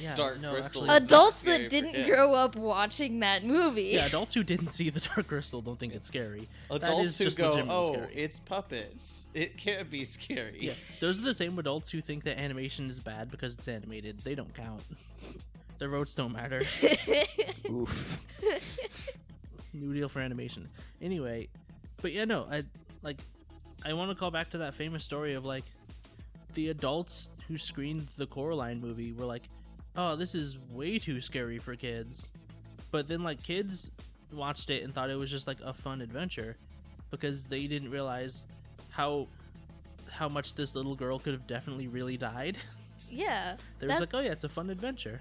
Yeah, Dark no, Crystal actually, is Adults scary that for didn't kids? grow up watching that movie. yeah, adults who didn't see the Dark Crystal don't think it's scary. That Adults is who just go, legitimately oh, scary. it's puppets. It can't be scary. Yeah, those are the same adults who think that animation is bad because it's animated. They don't count. Their votes don't matter. Oof. New deal for animation. Anyway, but yeah, no, I want to call back to that famous story of like the adults who screened the Coraline movie were like, "Oh, this is way too scary for kids," but then like kids watched it and thought it was just like a fun adventure because they didn't realize how much this little girl could have definitely really died. Yeah. They was like, "Oh yeah, it's a fun adventure."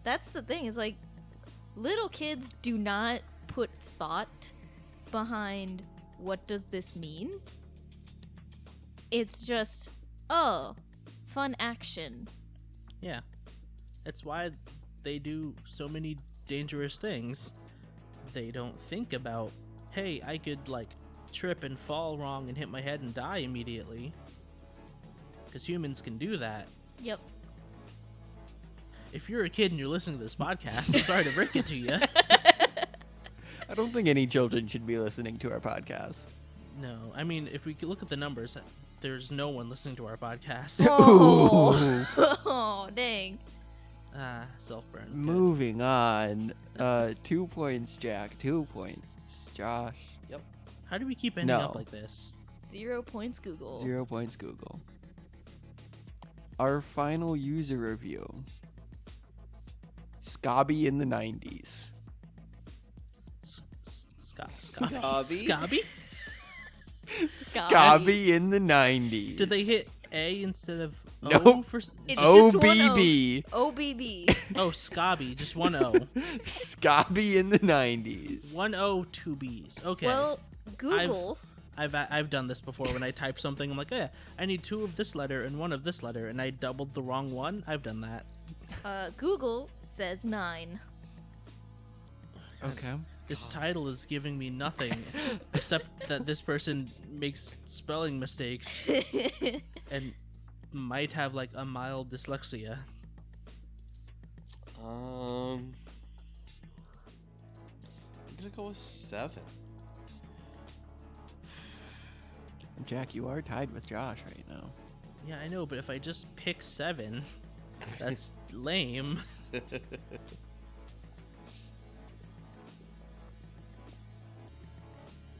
That's the thing, is like, little kids do not put thought behind what does this mean. It's just, oh, fun action. Yeah. That's why they do so many dangerous things. They don't think about, hey, I could like trip and fall wrong and hit my head and die immediately. Because humans can do that. Yep. If you're a kid and you're listening to this podcast, I'm sorry to break it to you. I don't think any children should be listening to our podcast. No, I mean, if we could look at the numbers, there's no one listening to our podcast. Oh, oh dang. Self-burn. Good. Moving on. 2 points, Jack. 2 points, Josh. Yep. How do we keep ending up No. like this? 0 points, Google. 0 points, Google. Our final user review. Scobby in the 90s. Scobby? Scobby? Scobby in the 90s. Did they hit A instead of O? Nope. For, It's just one O. OBB. OBB. oh, Scobby. Just one O. Scobby in the 90s. One O, two B's. Okay. Well, Google. I've done this before when I type something. I'm like, oh, yeah, I need 2 of this letter and 1 of this letter, and I doubled the wrong one. I've done that. Google says 9. Okay. This title is giving me nothing except that this person makes spelling mistakes and might have like a mild dyslexia. I'm gonna go with 7. Jack, you are tied with Josh right now. Yeah, I know, but if I just pick 7, that's lame.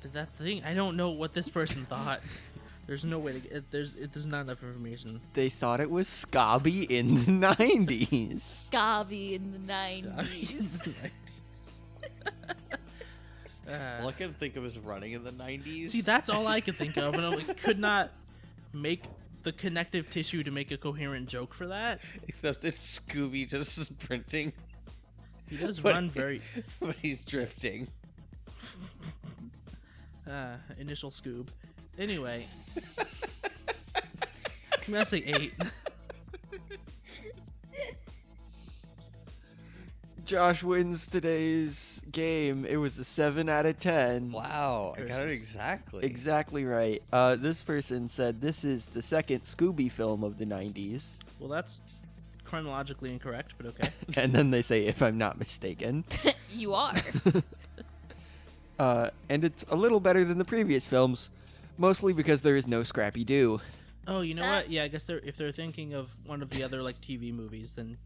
But that's the thing. I don't know what this person thought. There's no way to get. There's not enough information. They thought it was Scobby in the 90s. Scobby in the 90s. All I can think of is running in the 90s. See, that's all I could think of, and I could not make the connective tissue to make a coherent joke for that. Except it's Scooby just sprinting, He does But- run very. but he's drifting. Initial Scoob. Anyway. I'm gonna say 8. Josh wins today's game. It was a 7 out of 10. Wow, I got it Curses. exactly. Exactly right. This person said this is the second Scooby film of the 90s. Well, that's chronologically incorrect, but okay. And then they say, if I'm not mistaken. You are. And it's a little better than the previous films, mostly because there is no Scrappy-Doo. Oh, you know what? Yeah, I guess if they're thinking of one of the other like TV movies, then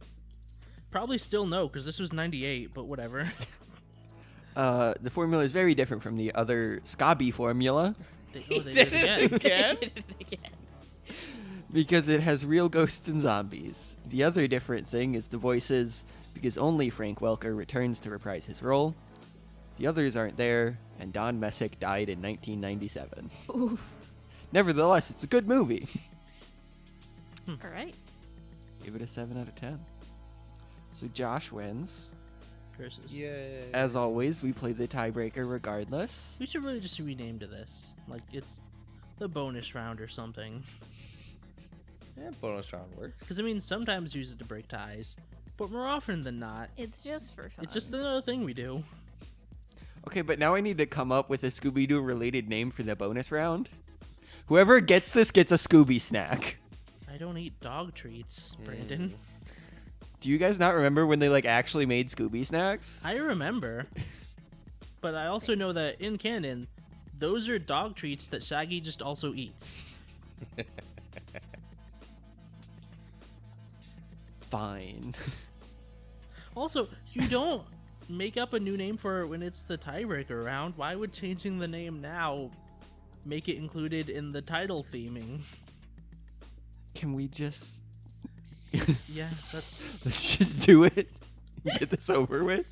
probably still no, because this was '98. But whatever. The formula is very different from the other Scobby formula They did it again. Again? because it has real ghosts and zombies. The other different thing is the voices, because only Frank Welker returns to reprise his role. The others aren't there, and Don Messick died in 1997. Oof. Nevertheless, it's a good movie. All right. Give it a 7 out of 10. So Josh wins. Curses. Yay. As always, we play the tiebreaker regardless. We should really just rename to this. Like, it's the bonus round or something. Yeah, bonus round works. Because, I mean, sometimes we use it to break ties, but more often than not, It's just for fun. it's just another thing we do. Okay, but now I need to come up with a Scooby-Doo related name for the bonus round. Whoever gets this gets a Scooby snack. I don't eat dog treats, Brandon. Do you guys not remember when they like actually made Scooby snacks? I remember. But I also know that in canon, those are dog treats that Shaggy just also eats. Fine. Also, you don't make up a new name for it when it's the tiebreaker round. Why would changing the name now make it included in the title theming? Can we just Yeah, that's... let's just do it and get this over with?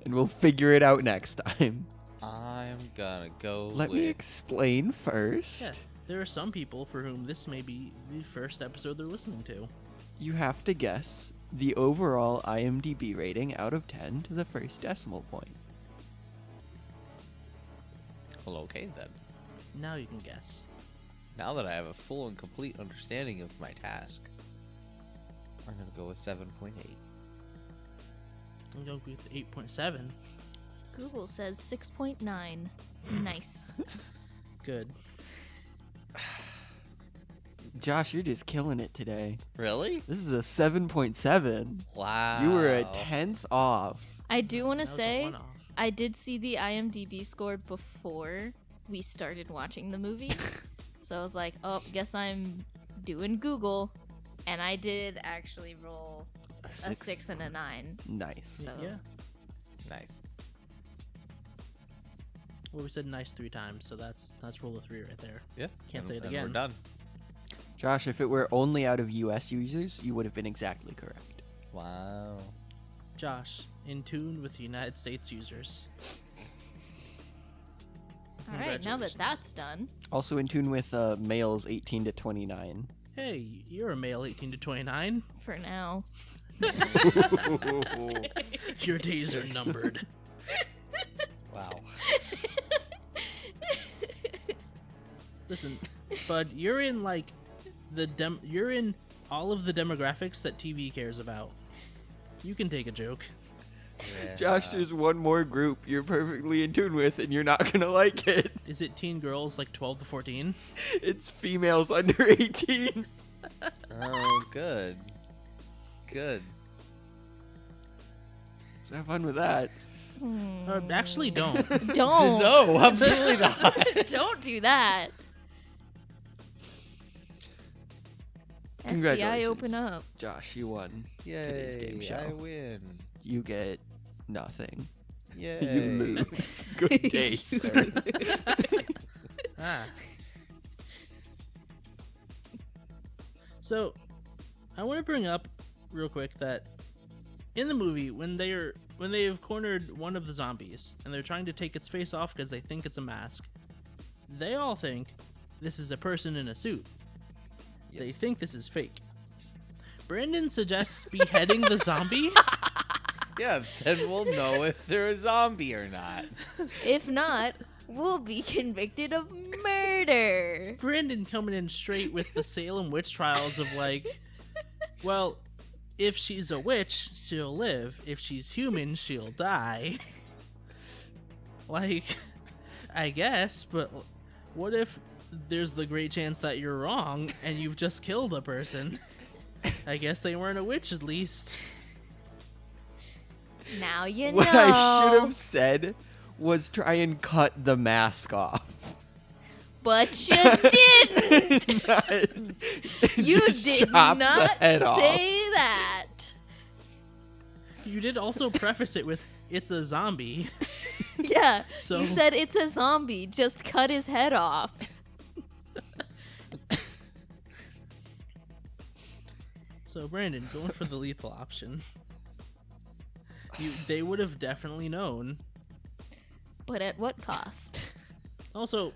And we'll figure it out next time. I'm gonna go Let with... me explain first. Yeah, there are some people for whom this may be the first episode they're listening to. You have to guess the overall IMDb rating out of 10 to the first decimal point. Well, okay then. Now you can guess. Now that I have a full and complete understanding of my task, I'm gonna go with 7.8. I'm going with 8.7. Google says 6.9. Nice. Good. Josh, you're just killing it today. Really? This is a 7.7. Wow. You were a 10th off. I do want to That was a say, one-off. I did see the IMDb score before we started watching the movie. So I was like, oh, guess I'm doing Google. And I did actually roll a 6 and a 9. Nice. So Yeah. Nice. Well, we said nice 3 times, so that's roll of 3 right there. Yeah. Can't say it and again. We're done. Josh, if it were only out of US users, you would have been exactly correct. Wow. Josh, in tune with United States users. all right, now that Congratulations. that's done. Also in tune with males 18 to 29. Hey, you're a male 18 to 29. For now. Your days are numbered. Wow. Listen, bud, you're in like you're in all of the demographics that TV cares about. You can take a joke. Yeah. Josh, there's one more group you're perfectly in tune with, and you're not gonna like it. Is it teen girls like 12 to 14? It's females under 18. Oh, good. Good. So have fun with that. Actually, don't. Don't. No, absolutely not. Don't do that. FBI, Congratulations. open up. Josh, you won today's game Yay, show. I win. You get nothing. Yay. You lose. Good day, sir. Ah. So, I want to bring up real quick that in the movie, when they have cornered one of the zombies and they're trying to take its face off because they think it's a mask, they all think this is a person in a suit. They Yes. think this is fake. Brandon suggests beheading the zombie. Yeah, then we'll know if they're a zombie or not. If not, we'll be convicted of murder. Brandon coming in straight with the Salem witch trials of like, well, if she's a witch, she'll live. If she's human, she'll die. Like, I guess, but what if there's the great chance that you're wrong and you've just killed a person? I guess they weren't a witch at least. Now you know. What I should have said was try and cut the mask off. But you didn't. You Just did chop the not head off. say that. You did also preface it with, it's a zombie. Yeah. So- You said it's a zombie. Just cut his head off. So, Brandon, going for the lethal option. They would have definitely known. But at what cost? Also,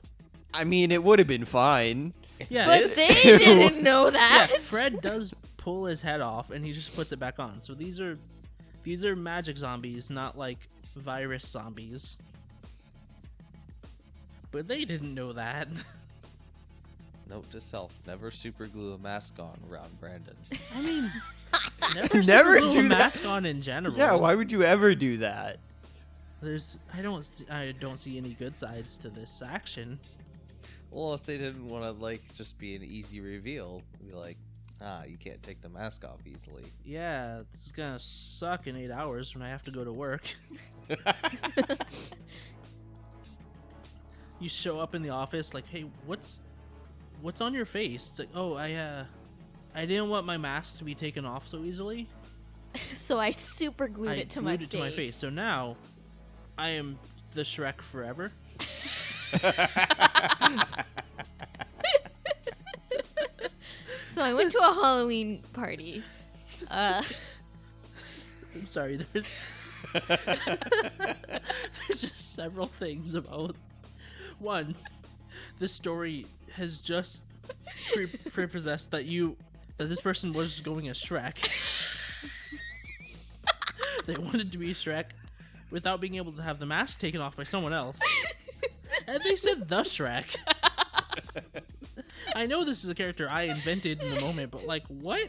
I mean, it would have been fine. yeah, But they didn't know yeah, that. Fred does pull his head off and he just puts it back on. So these are These are magic zombies, not like virus zombies. But they didn't know that. Note to self: never super glue a mask on around Brandon. I mean, Never never do do a that. mask on in general. Yeah, why would you ever do that? I don't see any good sides to this action. Well, if they didn't want to like just be an easy reveal, be like, you can't take the mask off easily. Yeah, this is gonna suck in 8 hours when I have to go to work. You show up in the office like, hey, what's on your face? It's like, oh, I didn't want my mask to be taken off so easily. So I super glued it to my face. So now I am the Shrek forever. So I went to a Halloween party. I'm sorry, there's just several things about one. This story has just prepossessed that this person was going as Shrek. They wanted to be Shrek without being able to have the mask taken off by someone else. And they said the Shrek. I know this is a character I invented in the moment, but like, what?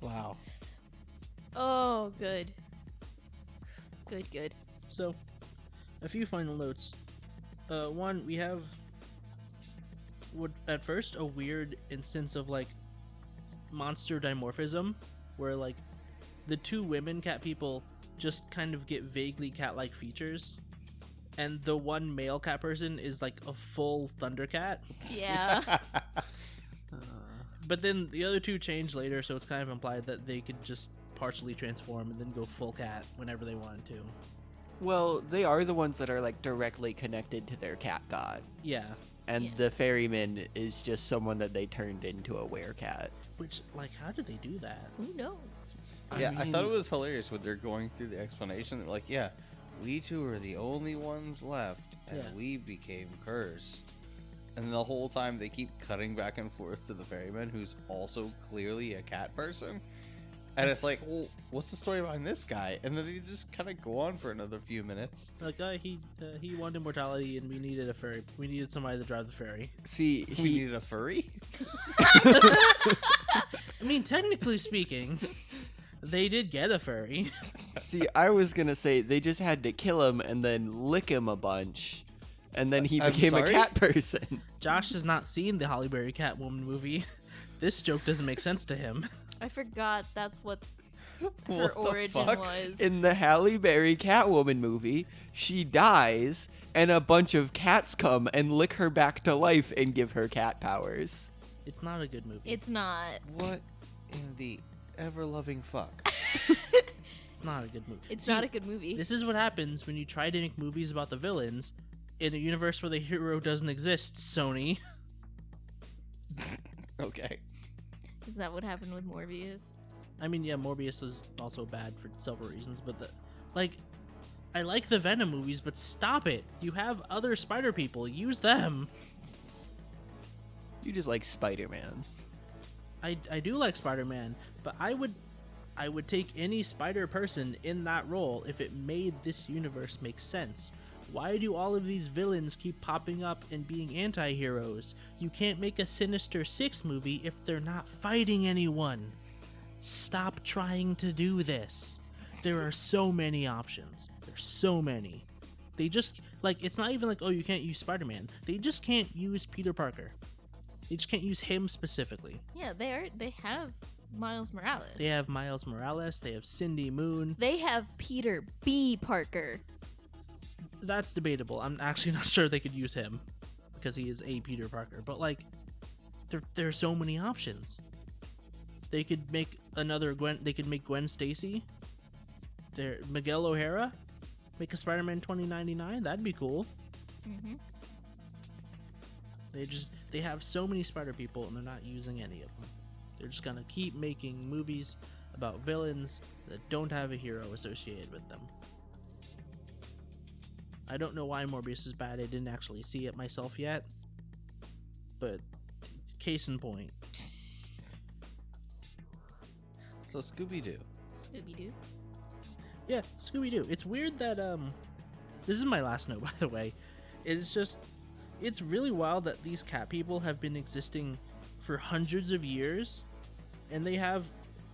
Wow. Oh, good. Good. So, a few final notes. One, we have at first a weird instance of like monster dimorphism, where like the two women cat people just kind of get vaguely cat-like features, and the one male cat person is like a full Thundercat. Yeah. But then the other two change later, so it's kind of implied that they could just partially transform and then go full cat whenever they wanted to. Well, they are the ones that are like directly connected to their cat god. Yeah. And Yeah. the ferryman is just someone that they turned into a werecat. Which, like, how did they do that? Who knows? Yeah, I thought it mean- was hilarious when they're going through the explanation. They're like, yeah, we two are the only ones left, and Yeah. we became cursed. And the whole time they keep cutting back and forth to the ferryman, who's also clearly a cat person. And it's like, well, what's the story behind this guy? And then they just kind of go on for another few minutes. Like, he wanted immortality, and we needed a ferry. We needed somebody to drive the ferry. See, We he needed a furry? I mean, technically speaking, they did get a furry. see, I was gonna say they just had to kill him and then lick him a bunch, and then he I'm became a sorry? cat person. Josh has not seen the Halle Berry Catwoman movie. This joke doesn't make sense to him. I forgot that's what her What the origin fuck? was. In the Halle Berry Catwoman movie, she dies, and a bunch of cats come and lick her back to life and give her cat powers. It's not a good movie. It's not. What in the ever-loving fuck? It's not a good movie. It's not a good movie. This is what happens when you try to make movies about the villains in a universe where the hero doesn't exist, Sony. Okay. Is that what happened with Morbius? I mean, yeah, Morbius was also bad for several reasons, but I like the Venom movies, but stop it. You have other spider people. Use them. You just like Spider-Man. I do like Spider-Man, but I would take any spider person in that role if it made this universe make sense. Why do all of these villains keep popping up and being anti-heroes? You can't make a Sinister Six movie if they're not fighting anyone. Stop trying to do this. There are so many options. There's so many. They just, like, it's not even like, oh, you can't use Spider-Man. They just can't use Peter Parker. They just can't use him specifically. Yeah, they have Miles Morales. They have Miles Morales. They have Cindy Moon. They have Peter B. Parker. That's debatable. I'm actually not sure they could use him because he is a Peter Parker. But like, there are so many options. They could make another Gwen. They could make Gwen Stacy. There, Miguel O'Hara. Make a Spider-Man 2099. That'd be cool. Mm-hmm. They have so many spider people and they're not using any of them. They're just gonna keep making movies about villains that don't have a hero associated with them. I don't know why Morbius is bad. I didn't actually see it myself yet. But case in point. So Scooby-Doo. Scooby-Doo. Yeah, Scooby-Doo. It's weird that this is my last note, by the way. It's really wild that these cat people have been existing for hundreds of years, and they have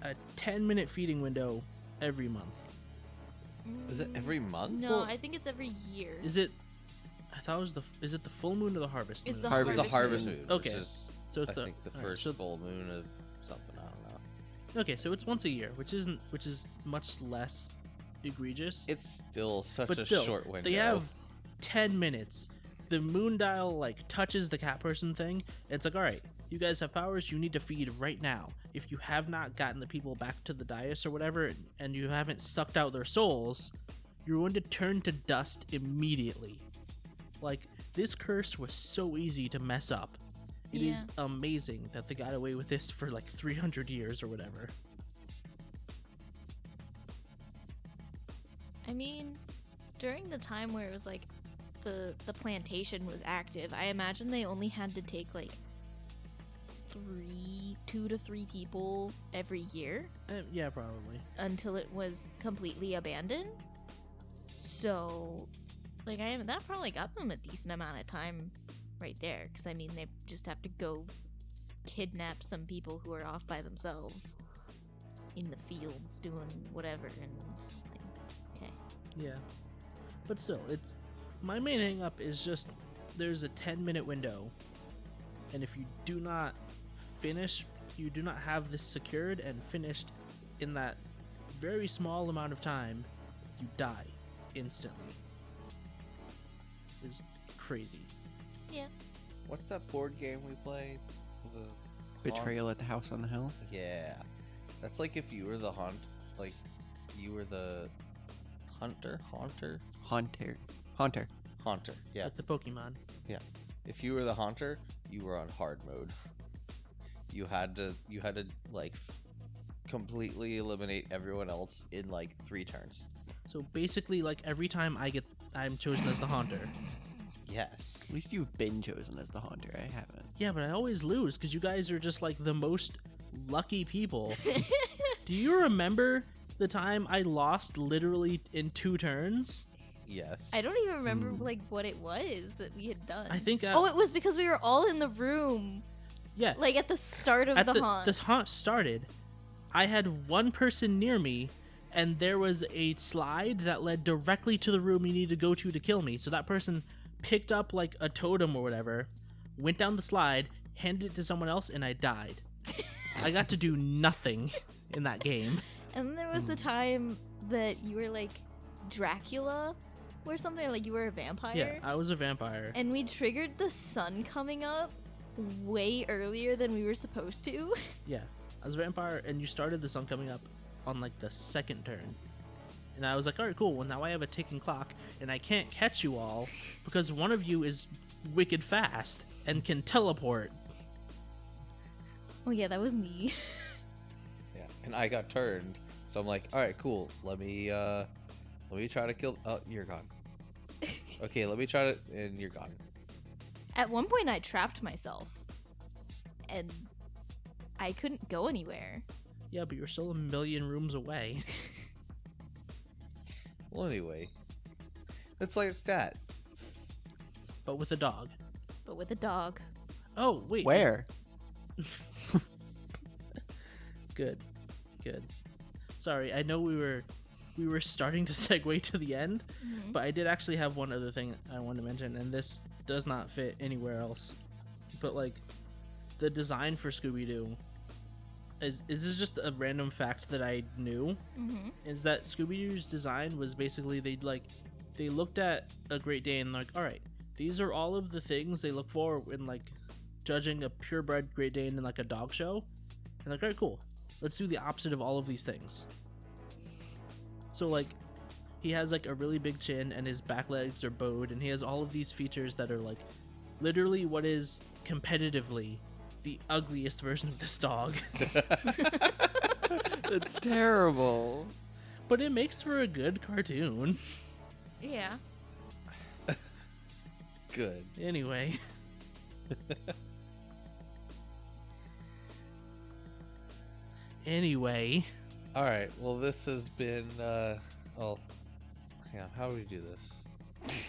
a 10-minute feeding window every month. Is it every month? No, Well, I think it's every year. Is it? I thought it was is it the full moon or the harvest moon? It's the Harvest The harvest moon. moon. Okay. Which is, So it's I think the alright, first so- full moon of something. I don't know. Okay, so it's once a year, which is much less egregious. It's still such But a still, short window. they have 10 minutes. The moon dial like touches the cat person thing. And it's like, all right, you guys have powers. You need to feed right now. If you have not gotten the people back to the dais or whatever, and you haven't sucked out their souls, you're going to turn to dust immediately. Like, this curse was so easy to mess up. It is amazing that they got away with this for like 300 years or whatever. I mean, during the time where it was like the plantation was active, I imagine they only had to take like 2 to 3 people every year Yeah, probably. until it was completely abandoned. So, like, that probably got them a decent amount of time right there. Because, I mean, they just have to go kidnap some people who are off by themselves in the fields doing whatever. And it's like, okay. Yeah. But still, it's my main hang up is just there's a 10-minute window. And if you do not have this secured and finished in that very small amount of time, you die instantly. It's crazy. Yeah. What's that board game we played? Betrayal at the House on the Hill. Yeah. That's like if you were the like you were the haunter. Yeah. Like the Pokemon. Yeah. If you were the haunter, you were on hard mode. You had to like completely eliminate everyone else in like 3 turns. So basically, like every time I'm chosen as the Haunter. Yes. At least you've been chosen as the Haunter. I haven't. Yeah, but I always lose because you guys are just like the most lucky people. Do you remember the time I lost literally in 2 turns? Yes. I don't even remember like what it was that we had done. I think. Oh, it was because we were all in the room, Yeah. like at the start of the haunt. This haunt started. I had one person near me, and there was a slide that led directly to the room you need to go to kill me. So that person picked up like a totem or whatever, went down the slide, handed it to someone else, and I died. I got to do nothing in that game. And then there was the time that you were like Dracula or something, like you were a vampire. Yeah, I was a vampire. And we triggered the sun coming up way earlier than we were supposed to. Yeah, I was a vampire, and you started the sun coming up on like the 2nd turn. And I was like, all right, cool. Well, now I have a ticking clock, and I can't catch you all because one of you is wicked fast and can teleport. Oh yeah, that was me. Yeah. And I got turned, so I'm like, all right, cool. Let me try to kill. Oh, you're gone. Okay, let me try to, and you're gone. At one point, I trapped myself, and I couldn't go anywhere. Yeah, but you're still a million rooms away. Well, anyway, it's like that. But with a dog. But with a dog. Oh, wait. Where? Good. Sorry, I know we were starting to segue to the end, but I did actually have one other thing I wanted to mention, and this does not fit anywhere else. But like, the design for Scooby-Doo is this just a random fact that I knew? Is that Scooby-Doo's design was basically they looked at a Great Dane and like, all right, these are all of the things they look for in like judging a purebred Great Dane in like a dog show, and like, all right, cool, let's do the opposite of all of these things. So like, he has like a really big chin and his back legs are bowed, and he has all of these features that are like literally what is competitively the ugliest version of this dog. That's terrible. But it makes for a good cartoon. Yeah. Good. Anyway. Anyway. All right. Well, this has been. Oh, hang on. How do we do this?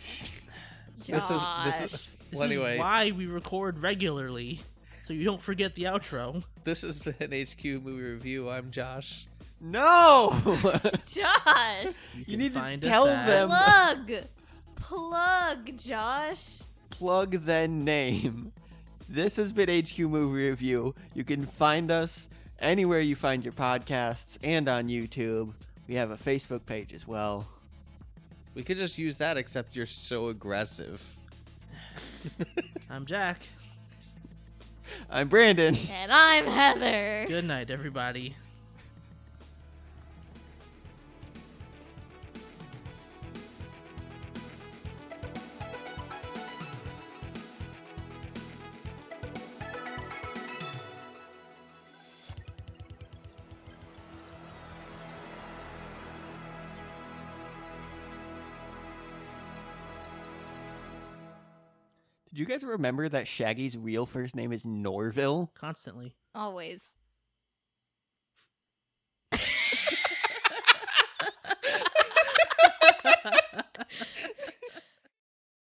Josh. This Well, anyway, is why we record regularly, so you don't forget the outro. this has been HQ Movie Review. I'm Josh. No! Josh. You can need to find us tell at- them. Plug, Josh. Plug then name. This has been HQ Movie Review. You can find us anywhere you find your podcasts and on YouTube. We have a Facebook page as well. We could just use that, except you're so aggressive. I'm Jack. I'm Brandon. And I'm Heather. Good night, everybody. Did you guys remember that Shaggy's real first name is Norville? Constantly. Always.